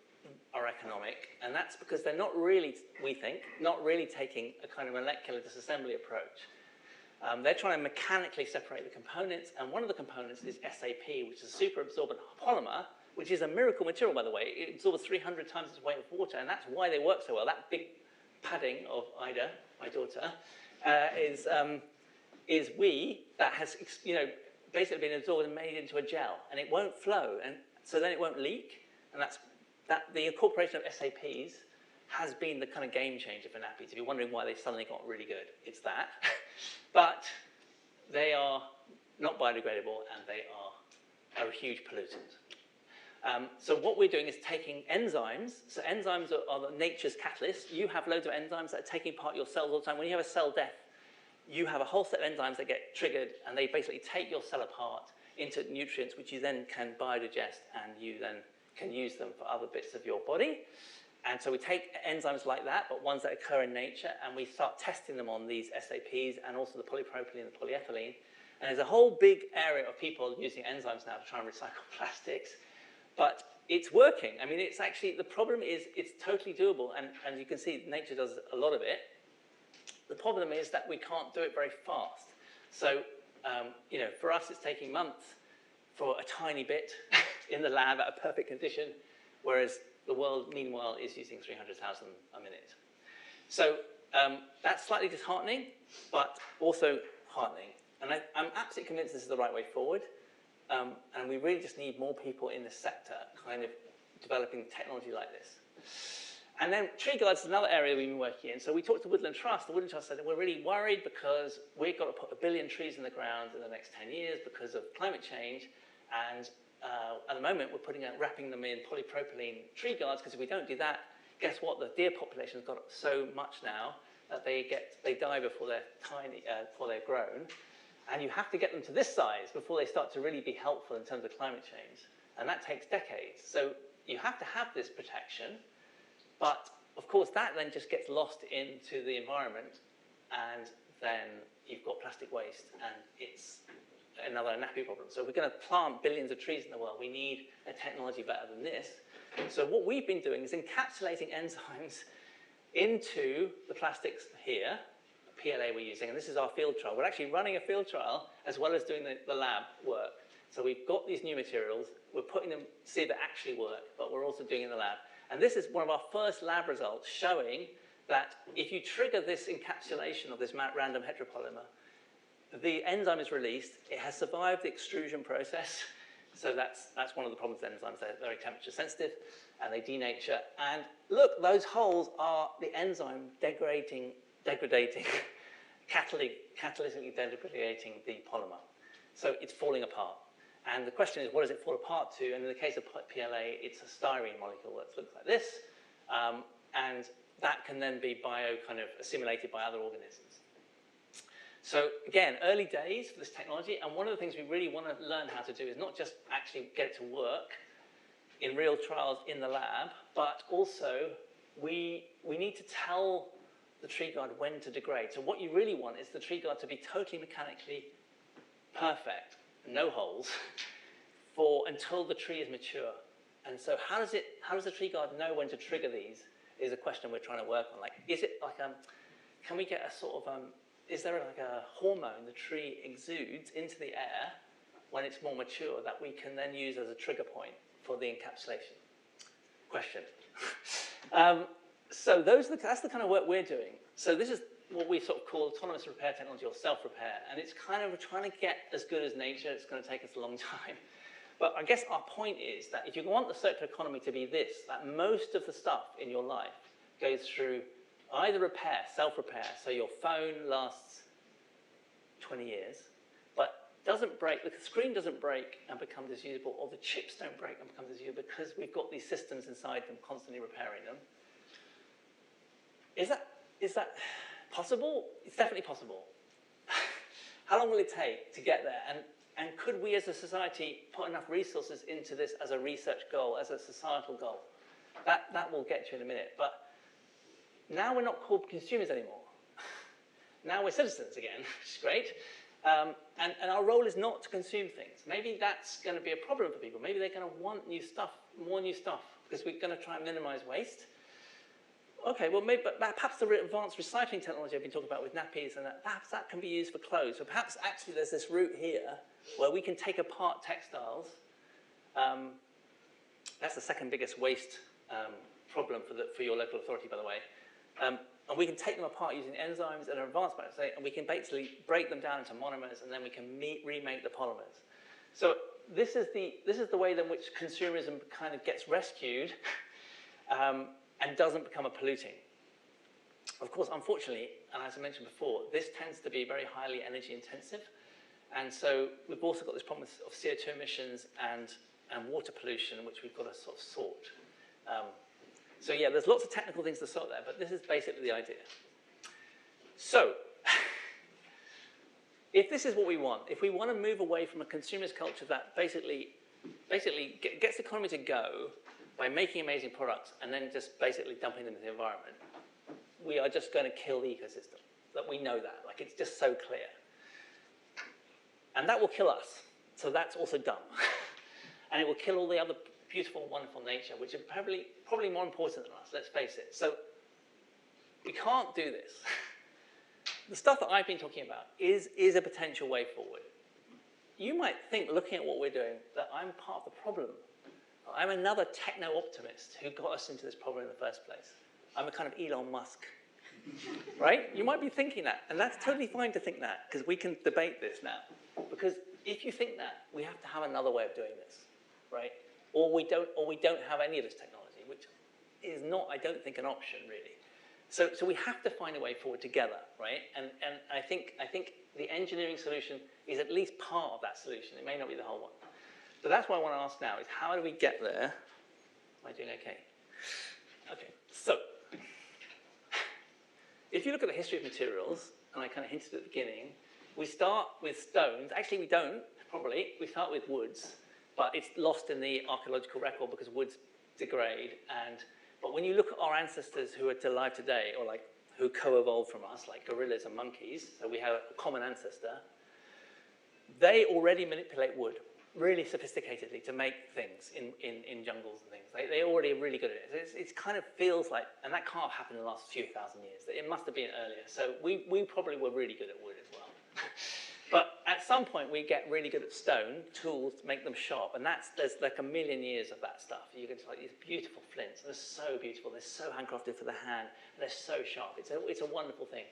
are economic. And that's because they're not really, we think, not really taking a kind of molecular disassembly approach. They're trying to mechanically separate the components, and one of the components is SAP, which is a super absorbent polymer, which is a miracle material, by the way. It absorbs 300 times its weight of water, and that's why they work so well. That big padding of Ida, my daughter, is that has basically been absorbed and made into a gel, and it won't flow, and so then it won't leak. And the incorporation of SAPs has been the kind of game changer for nappies. If you're wondering why they suddenly got really good, it's that. But they are not biodegradable, and they are a huge pollutant. So what we're doing is taking enzymes. So enzymes are nature's catalysts. You have loads of enzymes that are taking apart your cells all the time. When you have a cell death, you have a whole set of enzymes that get triggered, and they basically take your cell apart into nutrients, which you then can biodigest, and you then can use them for other bits of your body. And so we take enzymes like that, but ones that occur in nature, and we start testing them on these SAPs and also the polypropylene and the polyethylene. And there's a whole big area of people using enzymes now to try and recycle plastics. But it's working. I mean, it's actually, the problem is it's totally doable, and you can see nature does a lot of it. The problem is that we can't do it very fast. So, for us, it's taking months for a tiny bit in the lab at a perfect condition, whereas the world, meanwhile, is using 300,000 a minute. So that's slightly disheartening, but also heartening. And I'm absolutely convinced this is the right way forward. And we really just need more people in the sector kind of developing technology like this. And then tree guards is another area we've been working in. So we talked to Woodland Trust. The Woodland Trust said that we're really worried because we've got to put 1 billion trees in the ground in the next 10 years because of climate change. And at the moment, we're wrapping them in polypropylene tree guards, because if we don't do that, guess what? The deer population has got so much now that they die before they're tiny, before they're grown, and you have to get them to this size before they start to really be helpful in terms of climate change, and that takes decades. So you have to have this protection, but of course that then just gets lost into the environment, and then you've got plastic waste, and it's another nappy problem. So if we're going to plant billions of trees in the world, we need a technology better than this. So what we've been doing is encapsulating enzymes into the plastics here, the PLA we're using, and this is our field trial. We're actually running a field trial as well as doing the lab work. So we've got these new materials, we're putting them to see if they actually work, but we're also doing it in the lab. And this is one of our first lab results showing that if you trigger this encapsulation of this random heteropolymer, the enzyme is released, it has survived the extrusion process, so that's one of the problems with enzymes, they're very temperature sensitive, and they denature. And look, those holes are the enzyme degrading, catalytically degrading the polymer. So it's falling apart. And the question is, what does it fall apart to? And in the case of PLA, it's a styrene molecule that looks like this, and that can then be assimilated by other organisms. So again, early days for this technology, and one of the things we really want to learn how to do is not just actually get it to work in real trials in the lab, but also we need to tell the tree guard when to degrade. So what you really want is the tree guard to be totally mechanically perfect, no holes, until the tree is mature. And so how does the tree guard know when to trigger these is a question we're trying to work on. Like, is it like can we get a sort of is there like a hormone the tree exudes into the air when it's more mature that we can then use as a trigger point for the encapsulation? Question. So that's the kind of work we're doing. So this is what we sort of call autonomous repair technology or self-repair, and it's kind of trying to get as good as nature. It's going to take us a long time. But I guess our point is that if you want the circular economy to be this, that most of the stuff in your life goes through either repair, self-repair, so your phone lasts 20 years, but doesn't break, the screen doesn't break and become disusable, or the chips don't break and become disusable because we've got these systems inside them constantly repairing them. Is that possible? It's definitely possible. How long will it take to get there? And could we as a society put enough resources into this as a research goal, as a societal goal? That will get you in a minute. But now we're not called consumers anymore. Now we're citizens again, which is great. And our role is not to consume things. Maybe that's going to be a problem for people. Maybe they're going to want new stuff, more new stuff, because we're going to try and minimize waste. Okay, well, maybe, but perhaps the advanced recycling technology I've been talking about with nappies, and perhaps that can be used for clothes. So perhaps actually there's this route here where we can take apart textiles. That's the second biggest waste problem for your local authority, by the way. And we can take them apart using enzymes and advanced biodiversity, and we can basically break them down into monomers, and then we can remake the polymers. So this is the way in which consumerism kind of gets rescued and doesn't become a polluting. Of course, unfortunately, and as I mentioned before, this tends to be very highly energy intensive, and so we've also got this problem of CO2 emissions and water pollution, which we've got to sort of sort. So yeah, there's lots of technical things to sort there, but this is basically the idea. So, if this is what we want, if we want to move away from a consumerist culture that basically gets the economy to go by making amazing products and then just basically dumping them into the environment, we are just going to kill the ecosystem. That we know that, like it's just so clear. And that will kill us, so that's also dumb. And it will kill all the other beautiful, wonderful nature, which is probably more important than us, let's face it. So we can't do this. The stuff that I've been talking about is a potential way forward. You might think, looking at what we're doing, that I'm part of the problem. I'm another techno-optimist who got us into this problem in the first place. I'm a kind of Elon Musk, right? You might be thinking that, and that's totally fine to think that, because we can debate this now. Because if you think that, we have to have another way of doing this, right? Or we don't have any of this technology, which is not, I don't think, an option really. So we have to find a way forward together, right? And I think the engineering solution is at least part of that solution. It may not be the whole one. So that's what I want to ask now: is how do we get there? Am I doing okay? Okay. So if if you look at the history of materials, and I kind of hinted at the beginning, we start with stones. Actually, we don't, probably. We start with woods, but it's lost in the archaeological record because woods degrade. But when you look at our ancestors who are alive today, or like who co-evolved from us, like gorillas and monkeys, so we have a common ancestor, they already manipulate wood really sophisticatedly to make things in jungles and things. They already are really good at it. It kind of feels like, and that can't have happened in the last few thousand years. It must have been earlier. So we probably were really good at wood as well. But at some point, we get really good at stone tools to make them sharp. And there's like a million years of that stuff. You get like these beautiful flints. They're so beautiful. They're so handcrafted for the hand. And they're so sharp. It's a wonderful thing.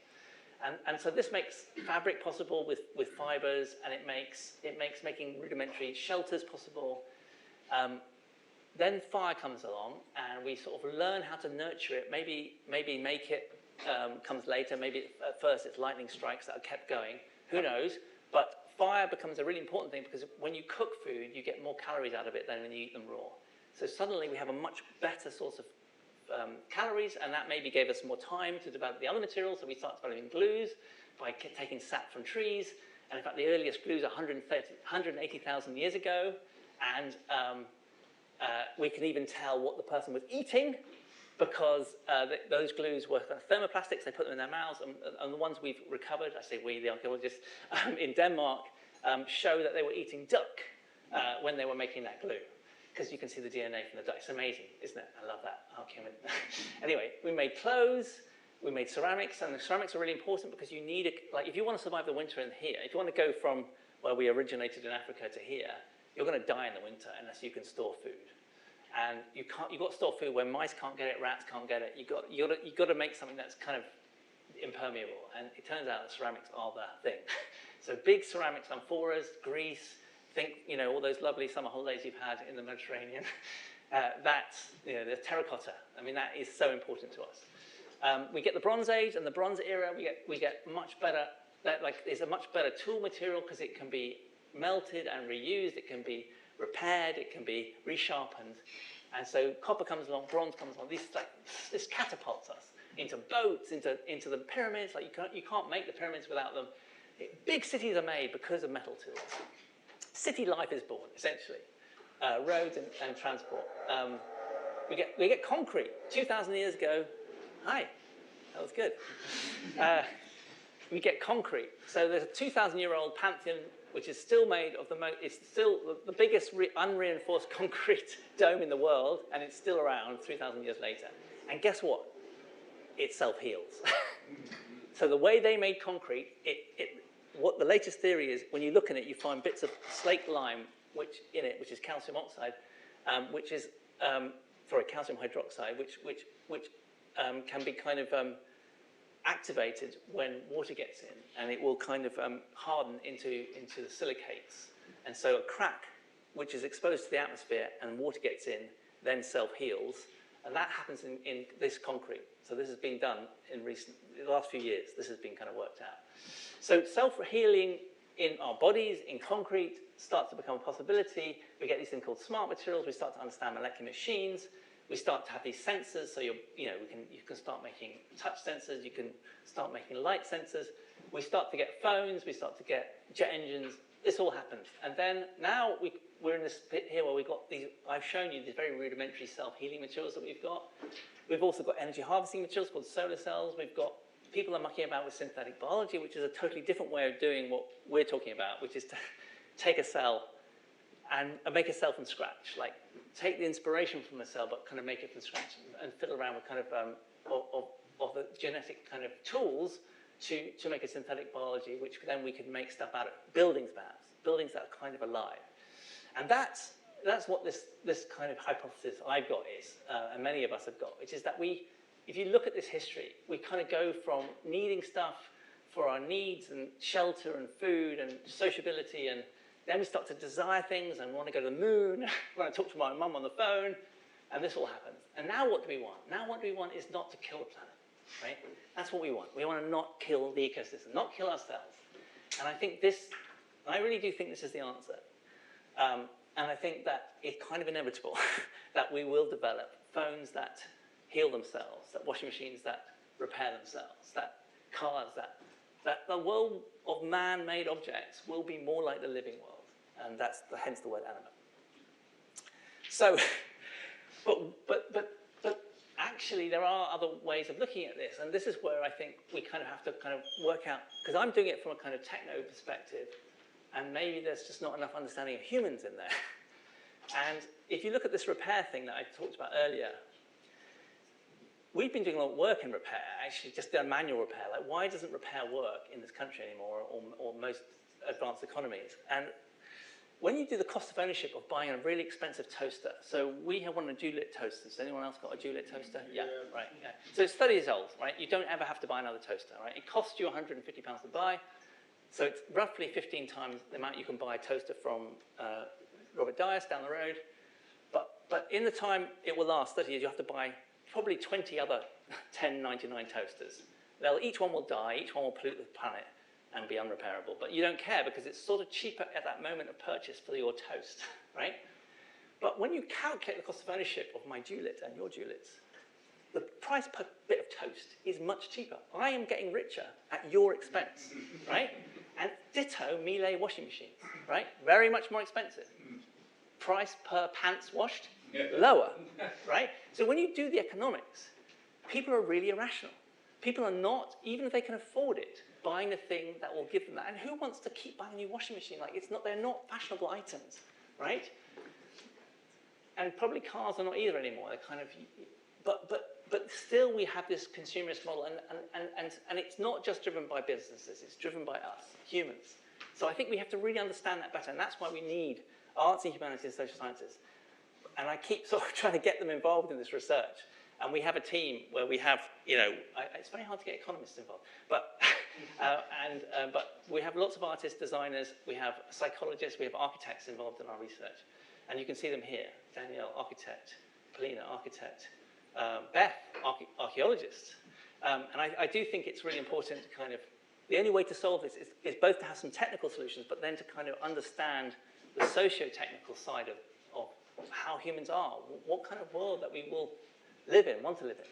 And so this makes fabric possible with fibers, and it makes making rudimentary shelters possible. Then fire comes along, and we sort of learn how to nurture it. Maybe make it comes later. Maybe at first it's lightning strikes that are kept going. Who knows? But fire becomes a really important thing because when you cook food, you get more calories out of it than when you eat them raw. So suddenly we have a much better source of calories, and that maybe gave us more time to develop the other materials. So we start developing glues by taking sap from trees. And in fact, the earliest glues are 180,000 years ago. And we can even tell what the person was eating because those glues were thermoplastics. They put them in their mouths. And the ones we've recovered, I say we, the archaeologists, in Denmark, show that they were eating duck when they were making that glue. Because you can see the DNA from the duck. It's amazing, isn't it? I love that argument. Anyway, we made clothes, we made ceramics, and the ceramics are really important because you need, if you want to survive the winter in here, if you want to go from where we originated in Africa to here, you're going to die in the winter unless you can store food. And you've got to store food where mice can't get it, rats can't get it. You've got to make something that's kind of impermeable. And it turns out that ceramics are the thing. So big ceramics amphoras, Greece. Think, all those lovely summer holidays you've had in the Mediterranean. The terracotta. I mean, that is so important to us. We get the Bronze Age and the Bronze Era. We get much better. It's a much better tool material because it can be melted and reused. It can be repaired. It can be resharpened. And so copper comes along, bronze comes along. This catapults us into boats, into the pyramids. You can't make the pyramids without them. Big cities are made because of metal tools. City life is born, essentially. Roads and transport. We get concrete. 2,000 years ago, hi, that was good. We get concrete. So there's a 2,000-year-old Pantheon, which is still made of it's still the biggest unreinforced concrete dome in the world, and it's still around 3,000 years later. And guess what? It self-heals. So the way they made concrete, what the latest theory is, when you look in it, you find bits of slaked lime, which is calcium oxide, calcium hydroxide, which can be kind of activated when water gets in, and it will kind of harden into the silicates. And so a crack, which is exposed to the atmosphere and water gets in, then self-heals, and that happens in this concrete. So this has been done in the last few years. This has been kind of worked out. So self-healing in our bodies, in concrete, starts to become a possibility. We get these things called smart materials. We start to understand molecular machines. We start to have these sensors. So you can start making touch sensors. You can start making light sensors. We start to get phones. We start to get jet engines. This all happens. And then now we're in this bit here where we've got these. I've shown you these very rudimentary self-healing materials that we've got. We've also got energy harvesting materials called solar cells. We've got people are mucking about with synthetic biology, which is a totally different way of doing what we're talking about, which is to take a cell and make a cell from scratch. Like, take the inspiration from the cell, but kind of make it from scratch and fiddle around with kind of the genetic kind of tools to make a synthetic biology, which then we can make stuff out of. Buildings, perhaps. Buildings that are kind of alive. And that's what this kind of hypothesis I've got is, and many of us have got, which is that if you look at this history, we kind of go from needing stuff for our needs and shelter and food and sociability, and then we start to desire things and want to go to the moon, want to talk to my mum on the phone, and this all happens. And now what do we want? Now what we want is not to kill the planet, right? That's what we want. We want to not kill the ecosystem, not kill ourselves. And I really do think this is the answer. And I think that it's kind of inevitable that we will develop phones that heal themselves, that washing machines that repair themselves, that cars, that the world of man-made objects will be more like the living world, and that's hence the word animate. So, but actually there are other ways of looking at this, and this is where I think we kind of have to kind of work out, because I'm doing it from a kind of techno perspective, and maybe there's just not enough understanding of humans in there. And if you look at this repair thing that I talked about earlier, we've been doing a lot of work in repair, actually, just done manual repair. Like, why doesn't repair work in this country anymore, or most advanced economies? And when you do the cost of ownership of buying a really expensive toaster, so we have one of the Dualit toasters. Anyone else got a Dualit toaster? Yeah, right. Yeah. So it's 30 years old, right? You don't ever have to buy another toaster, right? It costs you £150 to buy, so it's roughly 15 times the amount you can buy a toaster from Robert Dias down the road. But in the time it will last, 30 years, you have to buy probably 20 other 10.99 toasters. Each one will die, each one will pollute the planet and be unrepairable. But you don't care because it's sort of cheaper at that moment of purchase for your toast, right? But when you calculate the cost of ownership of my Dualit and your Dualits, the price per bit of toast is much cheaper. I am getting richer at your expense, right? And ditto Miele washing machines, right? Very much more expensive. Price per pants washed, lower, right? So when you do the economics, people are really irrational. People are not, even if they can afford it, buying the thing that will give them that. And who wants to keep buying a new washing machine? Like, they're not fashionable items, right? And probably cars are not either anymore. They're kind of, but still we have this consumerist model, and it's not just driven by businesses, it's driven by us, humans. So I think we have to really understand that better, and that's why we need arts and humanities and social sciences. And I keep sort of trying to get them involved in this research. And we have a team where we have, it's very hard to get economists involved, but we have lots of artists, designers, we have psychologists, we have architects involved in our research. And you can see them here. Danielle, architect; Polina, architect; Beth, archaeologist. And I do think it's really important to kind of, the only way to solve this is both to have some technical solutions, but then to kind of understand the socio-technical side of how humans are, what kind of world that we will want to live in.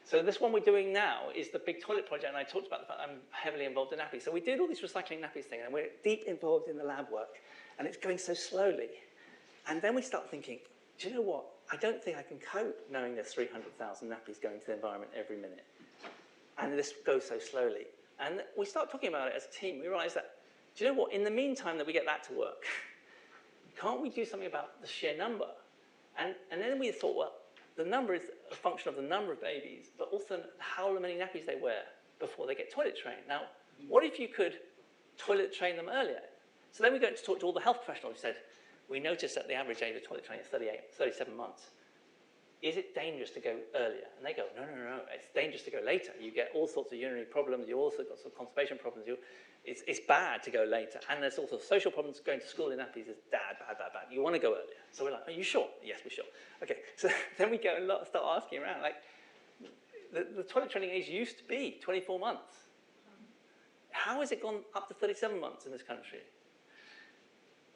So this one we're doing now is the big toilet project, and I talked about the fact I'm heavily involved in nappies. So we did all these recycling nappies thing, and we're deep involved in the lab work, and it's going so slowly. And then we start thinking, do you know what? I don't think I can cope knowing there's 300,000 nappies going to the environment every minute. And this goes so slowly. And we start talking about it as a team. We realize that, do you know what? In the meantime that we get that to work, can't we do something about the sheer number? And then we thought, well, the number is a function of the number of babies, but also how many nappies they wear before they get toilet trained. Now, what if you could toilet train them earlier? So then we go to talk to all the health professionals who said, we noticed that the average age of toilet training is 37 months. Is it dangerous to go earlier? And they go, no, it's dangerous to go later. You get all sorts of urinary problems. You also got some constipation problems. It's bad to go later. And there's also social problems. Going to school in nappies is bad. You want to go earlier. So we're like, are you sure? Yes, we're sure. Okay, so then we go and start asking around. Like, the toilet training age used to be 24 months. How has it gone up to 37 months in this country?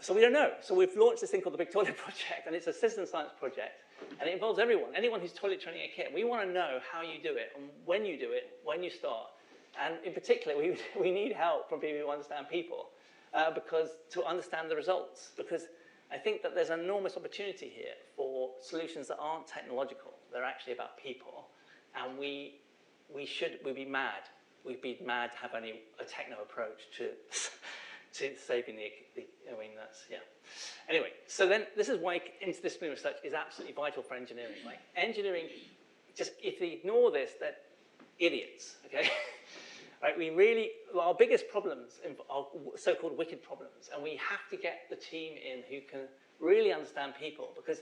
So we don't know. So we've launched this thing called the Big Toilet Project, and it's a citizen science project, and it involves anyone who's toilet training a kid. We want to know how you do it, and when you do it, when you start. And in particular, we need help from people who understand people, because to understand the results. Because I think that there's an enormous opportunity here for solutions that aren't technological. They're actually about people. And we'd be mad. We'd be mad to have a techno approach to saving yeah. Anyway, so then this is why interdisciplinary research is absolutely vital for engineering. Like, engineering, if they ignore this, they're idiots, okay? Right, our biggest problems are so-called wicked problems, and we have to get the team in who can really understand people, because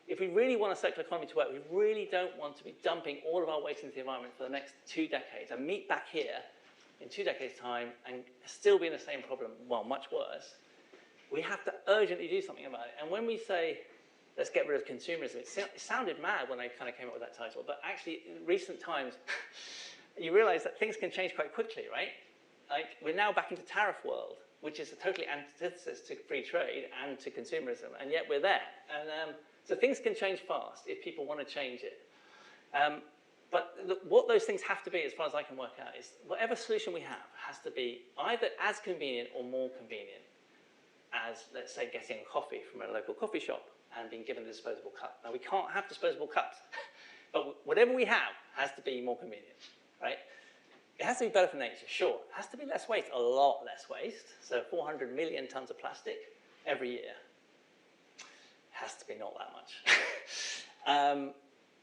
if we really want a circular economy to work, we really don't want to be dumping all of our waste into the environment for the next 2 decades and meet back here in 2 decades' time and still be in the same problem, well, much worse. We have to urgently do something about it. And when we say, let's get rid of consumerism, it sounded mad when I kind of came up with that title, but actually in recent times, you realize that things can change quite quickly, right? Like, we're now back into tariff world, which is a totally antithesis to free trade and to consumerism, and yet we're there. And so things can change fast if people want to change it. But what those things have to be, as far as I can work out, is whatever solution we have has to be either as convenient or more convenient as, let's say, getting a coffee from a local coffee shop and being given a disposable cup. Now, we can't have disposable cups, but whatever we have has to be more convenient, right? It has to be better for nature, sure. It has to be less waste, a lot less waste. So 400 million tons of plastic every year. Has to be not that much.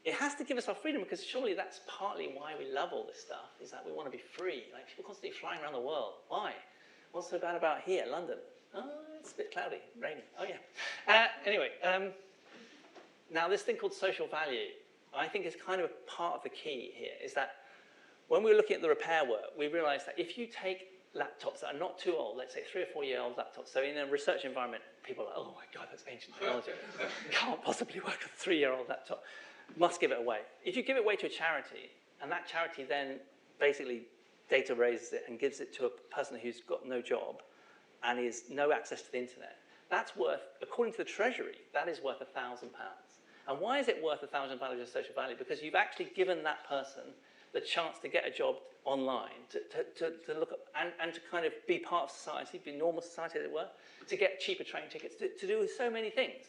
It has to give us our freedom, because surely that's partly why we love all this stuff, is that we want to be free. Like, people constantly flying around the world. Why? What's so bad about here, London? Oh, it's a bit cloudy, raining. Oh, yeah. Anyway, now this thing called social value, I think is kind of a part of the key here, is that when we were looking at the repair work, we realized that if you take laptops that are not too old, let's say 3 or 4 year old laptops, so in a research environment, people are like, oh my God, that's ancient technology. Can't possibly work on a 3-year-old laptop. Must give it away. If you give it away to a charity, and that charity then basically data raises it and gives it to a person who's got no job and is no access to the internet, that's worth, according to the Treasury, that is worth £1,000. And why is it worth £1,000 of social value? Because you've actually given that person the chance to get a job online, to look up and to kind of be part of society, be normal society, as it were, to get cheaper train tickets, to do so many things,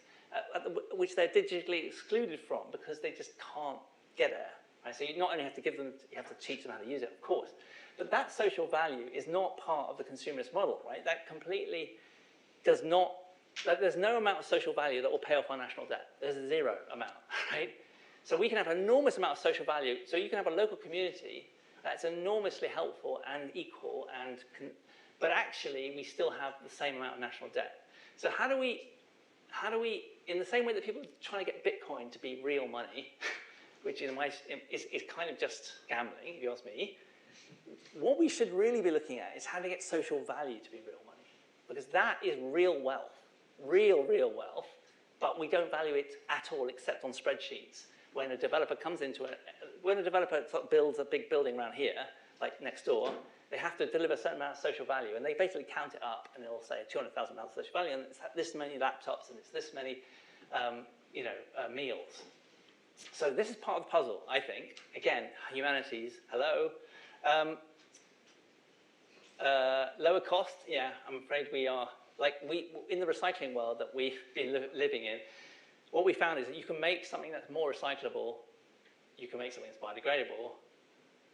which they're digitally excluded from because they just can't get there. Right? So you not only have to give them, you have to teach them how to use it, of course, but that social value is not part of the consumerist model, right? That completely does not, there's no amount of social value that will pay off our national debt. There's a zero amount, right? So we can have an enormous amount of social value. So you can have a local community that's enormously helpful and equal, but actually we still have the same amount of national debt. So how do we, in the same way that people are trying to get Bitcoin to be real money, which in a way is kind of just gambling, if you ask me, what we should really be looking at is how to get social value to be real money. Because that is real wealth, real wealth, but we don't value it at all except on spreadsheets. When a developer comes into it, when a developer builds a big building around here, like next door, they have to deliver a certain amount of social value, and they basically count it up, and they'll say £200,000 of social value, and it's this many laptops, and it's this many, meals. So this is part of the puzzle, I think. Again, humanities, hello. Lower cost, yeah, I'm afraid we are, in the recycling world that we've been living in, what we found is that you can make something that's more recyclable, you can make something that's biodegradable,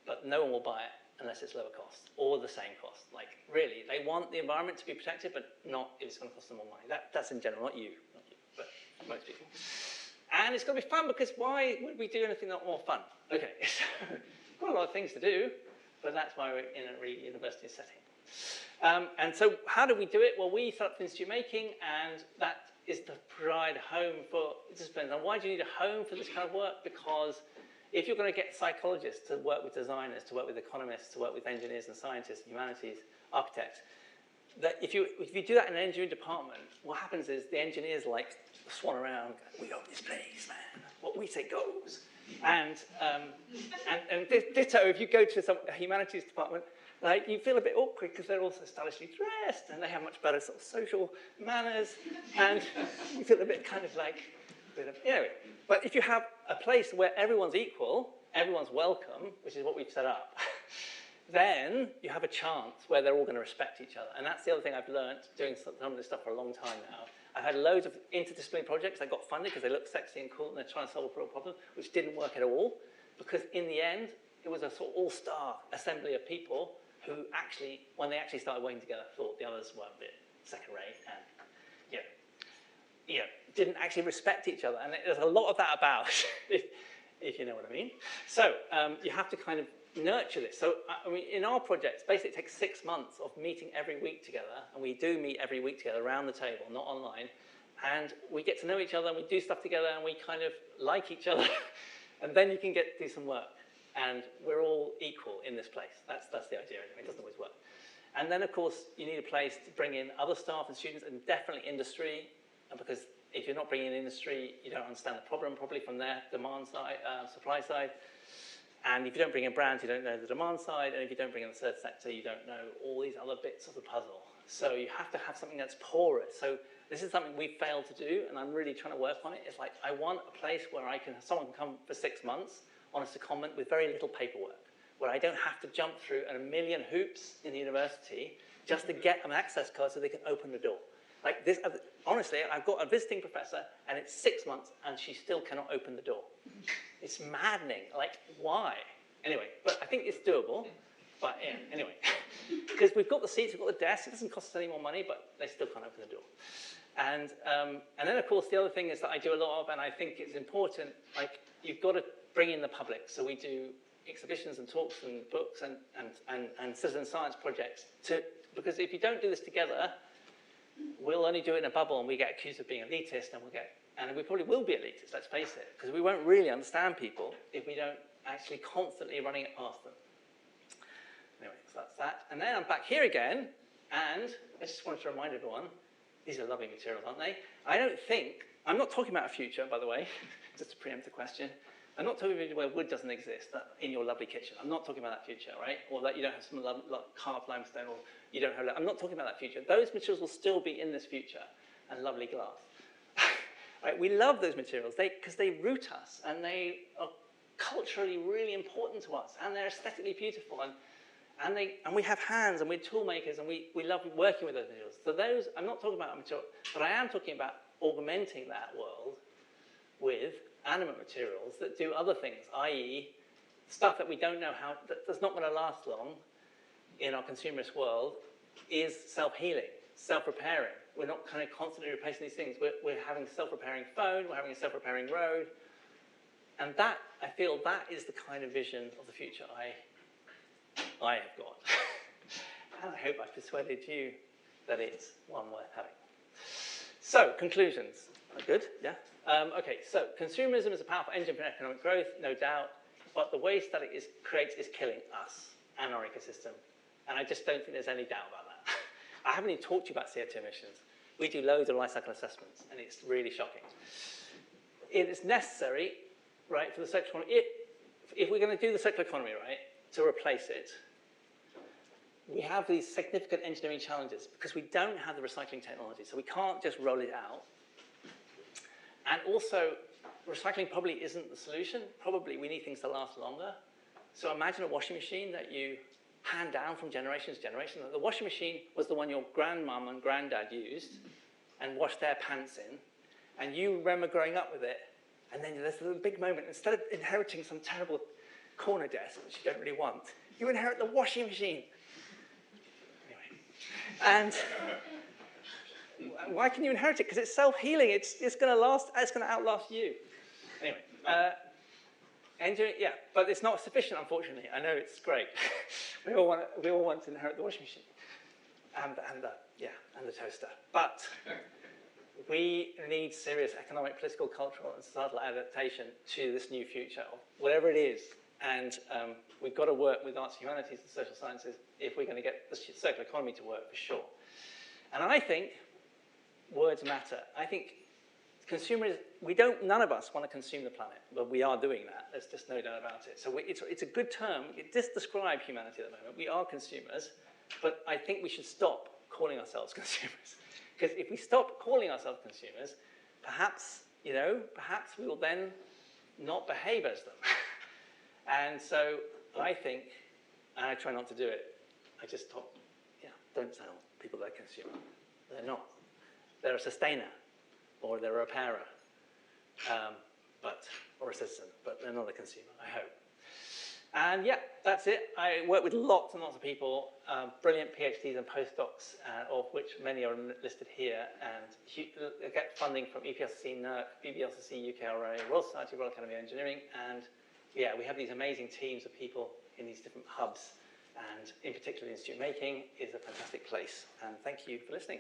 but no one will buy it unless it's lower cost or the same cost. Like, really, they want the environment to be protected, but not if it's going to cost them more money. That's in general, not you, but most people. And it's got to be fun, because why would we do anything not more fun? Okay, so we've got a lot of things to do, but that's why we're in a university setting. And so how do we do it? Well, we set up the Institute Making, and that is to provide a home for disciplines. And why do you need a home for this kind of work? Because if you're going to get psychologists to work with designers, to work with economists, to work with engineers and scientists, humanities, architects, that if you do that in an engineering department, what happens is the engineers swan around, we own this place, man. What we say goes. And ditto, if you go to some humanities department, you feel a bit awkward because they're also stylishly dressed and they have much better sort of social manners, and you feel a bit kind of anyway. But if you have a place where everyone's equal, everyone's welcome, which is what we've set up, then you have a chance where they're all going to respect each other. And that's the other thing I've learned doing some of this stuff for a long time now. I've had loads of interdisciplinary projects that got funded because they look sexy and cool and they're trying to solve a real problem, which didn't work at all, because in the end, it was a sort of all-star assembly of people who actually, when they actually started working together, thought the others were a bit second-rate and, didn't actually respect each other. And there's a lot of that about, if you know what I mean. So you have to kind of nurture this. So in our projects, basically it takes 6 months of meeting every week together, and we do meet every week together around the table, not online, and we get to know each other, and we do stuff together, and we kind of like each other, and then you can do some work. And we're all equal in this place. That's the idea. It doesn't always work. And then, of course, you need a place to bring in other staff and students, and definitely industry, because if you're not bringing in industry, you don't understand the problem properly from their demand side, supply side. And if you don't bring in brands, you don't know the demand side. And if you don't bring in the third sector, you don't know all these other bits of the puzzle. So you have to have something that's porous. So this is something we've failed to do, and I'm really trying to work on it. It's I want a place where someone can come for 6 months, on a secondment with very little paperwork, where I don't have to jump through a million hoops in the university just to get an access card so they can open the door. Like this, honestly, I've got a visiting professor, and it's 6 months, and she still cannot open the door. It's maddening. Like, why? Anyway, but I think it's doable. But yeah, anyway, because we've got the seats, we've got the desks. It doesn't cost us any more money, but they still can't open the door. And then, of course, the other thing is that I do a lot of, and I think it's important, like, you've got to bring in the public. So we do exhibitions and talks and books and citizen science projects. Because if you don't do this together, we'll only do it in a bubble, and we get accused of being elitist, and we probably will be elitist, let's face it, because we won't really understand people if we don't actually constantly running it past them. Anyway, so that's that. And then I'm back here again, and I just wanted to remind everyone, these are lovely materials, aren't they? I'm not talking about a future, by the way, just to preempt the question. I'm not talking about where wood doesn't exist in your lovely kitchen. I'm not talking about that future, right? Or that you don't have some carved limestone, or you don't have. I'm not talking about that future. Those materials will still be in this future, and lovely glass. Right? We love those materials because they root us, and they are culturally really important to us, and they're aesthetically beautiful, and we have hands, and we're tool makers, and we love working with those materials. So those, I'm not talking about material, but I am talking about augmenting that world with animate materials that do other things, i.e. stuff that we don't know that's not going to last long in our consumerist world is self-healing, self-repairing. We're not kind of constantly replacing these things. We're having a self-repairing phone, we're having a self-repairing road, and that, I feel, that is the kind of vision of the future I have got. And I hope I've persuaded you that it's one worth having. So, conclusions. Good, yeah? Okay, so consumerism is a powerful engine for economic growth, no doubt, but the waste that it creates is killing us and our ecosystem. And I just don't think there's any doubt about that. I haven't even talked to you about CO2 emissions. We do loads of life cycle assessments, and it's really shocking. It is necessary, right, for the circular economy. If we're going to do the circular economy, right, to replace it, we have these significant engineering challenges because we don't have the recycling technology, so we can't just roll it out. And also, recycling probably isn't the solution. Probably we need things to last longer. So imagine a washing machine that you hand down from generation to generation. The washing machine was the one your grandmum and granddad used and washed their pants in. And you remember growing up with it. And then there's a big moment. Instead of inheriting some terrible corner desk, which you don't really want, you inherit the washing machine. Anyway. And why can you inherit it? Because it's self-healing. It's going to last. It's going to outlast you. Anyway, engineering, yeah, but it's not sufficient, unfortunately. I know it's great. we all want to inherit the washing machine, and the toaster. But we need serious economic, political, cultural, and societal adaptation to this new future, whatever it is. And we've got to work with arts, humanities, and social sciences if we're going to get the circular economy to work, for sure. And I think words matter. I think consumers, none of us want to consume the planet, but we are doing that. There's just no doubt about it. So it's a good term. It does describe humanity at the moment. We are consumers, but I think we should stop calling ourselves consumers. Because if we stop calling ourselves consumers, perhaps we will then not behave as them. And so I think, and I try not to do it, I just talk, don't tell people they're a consumer. They're not. They're a sustainer, or they're a repairer, or a citizen, but they're not a consumer, I hope. And yeah, that's it. I work with lots and lots of people, brilliant PhDs and postdocs, of which many are listed here, and get funding from EPLCC, NERC, BBLCC, UKRA, Royal Society, Royal Academy of Engineering, and yeah, we have these amazing teams of people in these different hubs, and in particular, Institute Making is a fantastic place. And thank you for listening.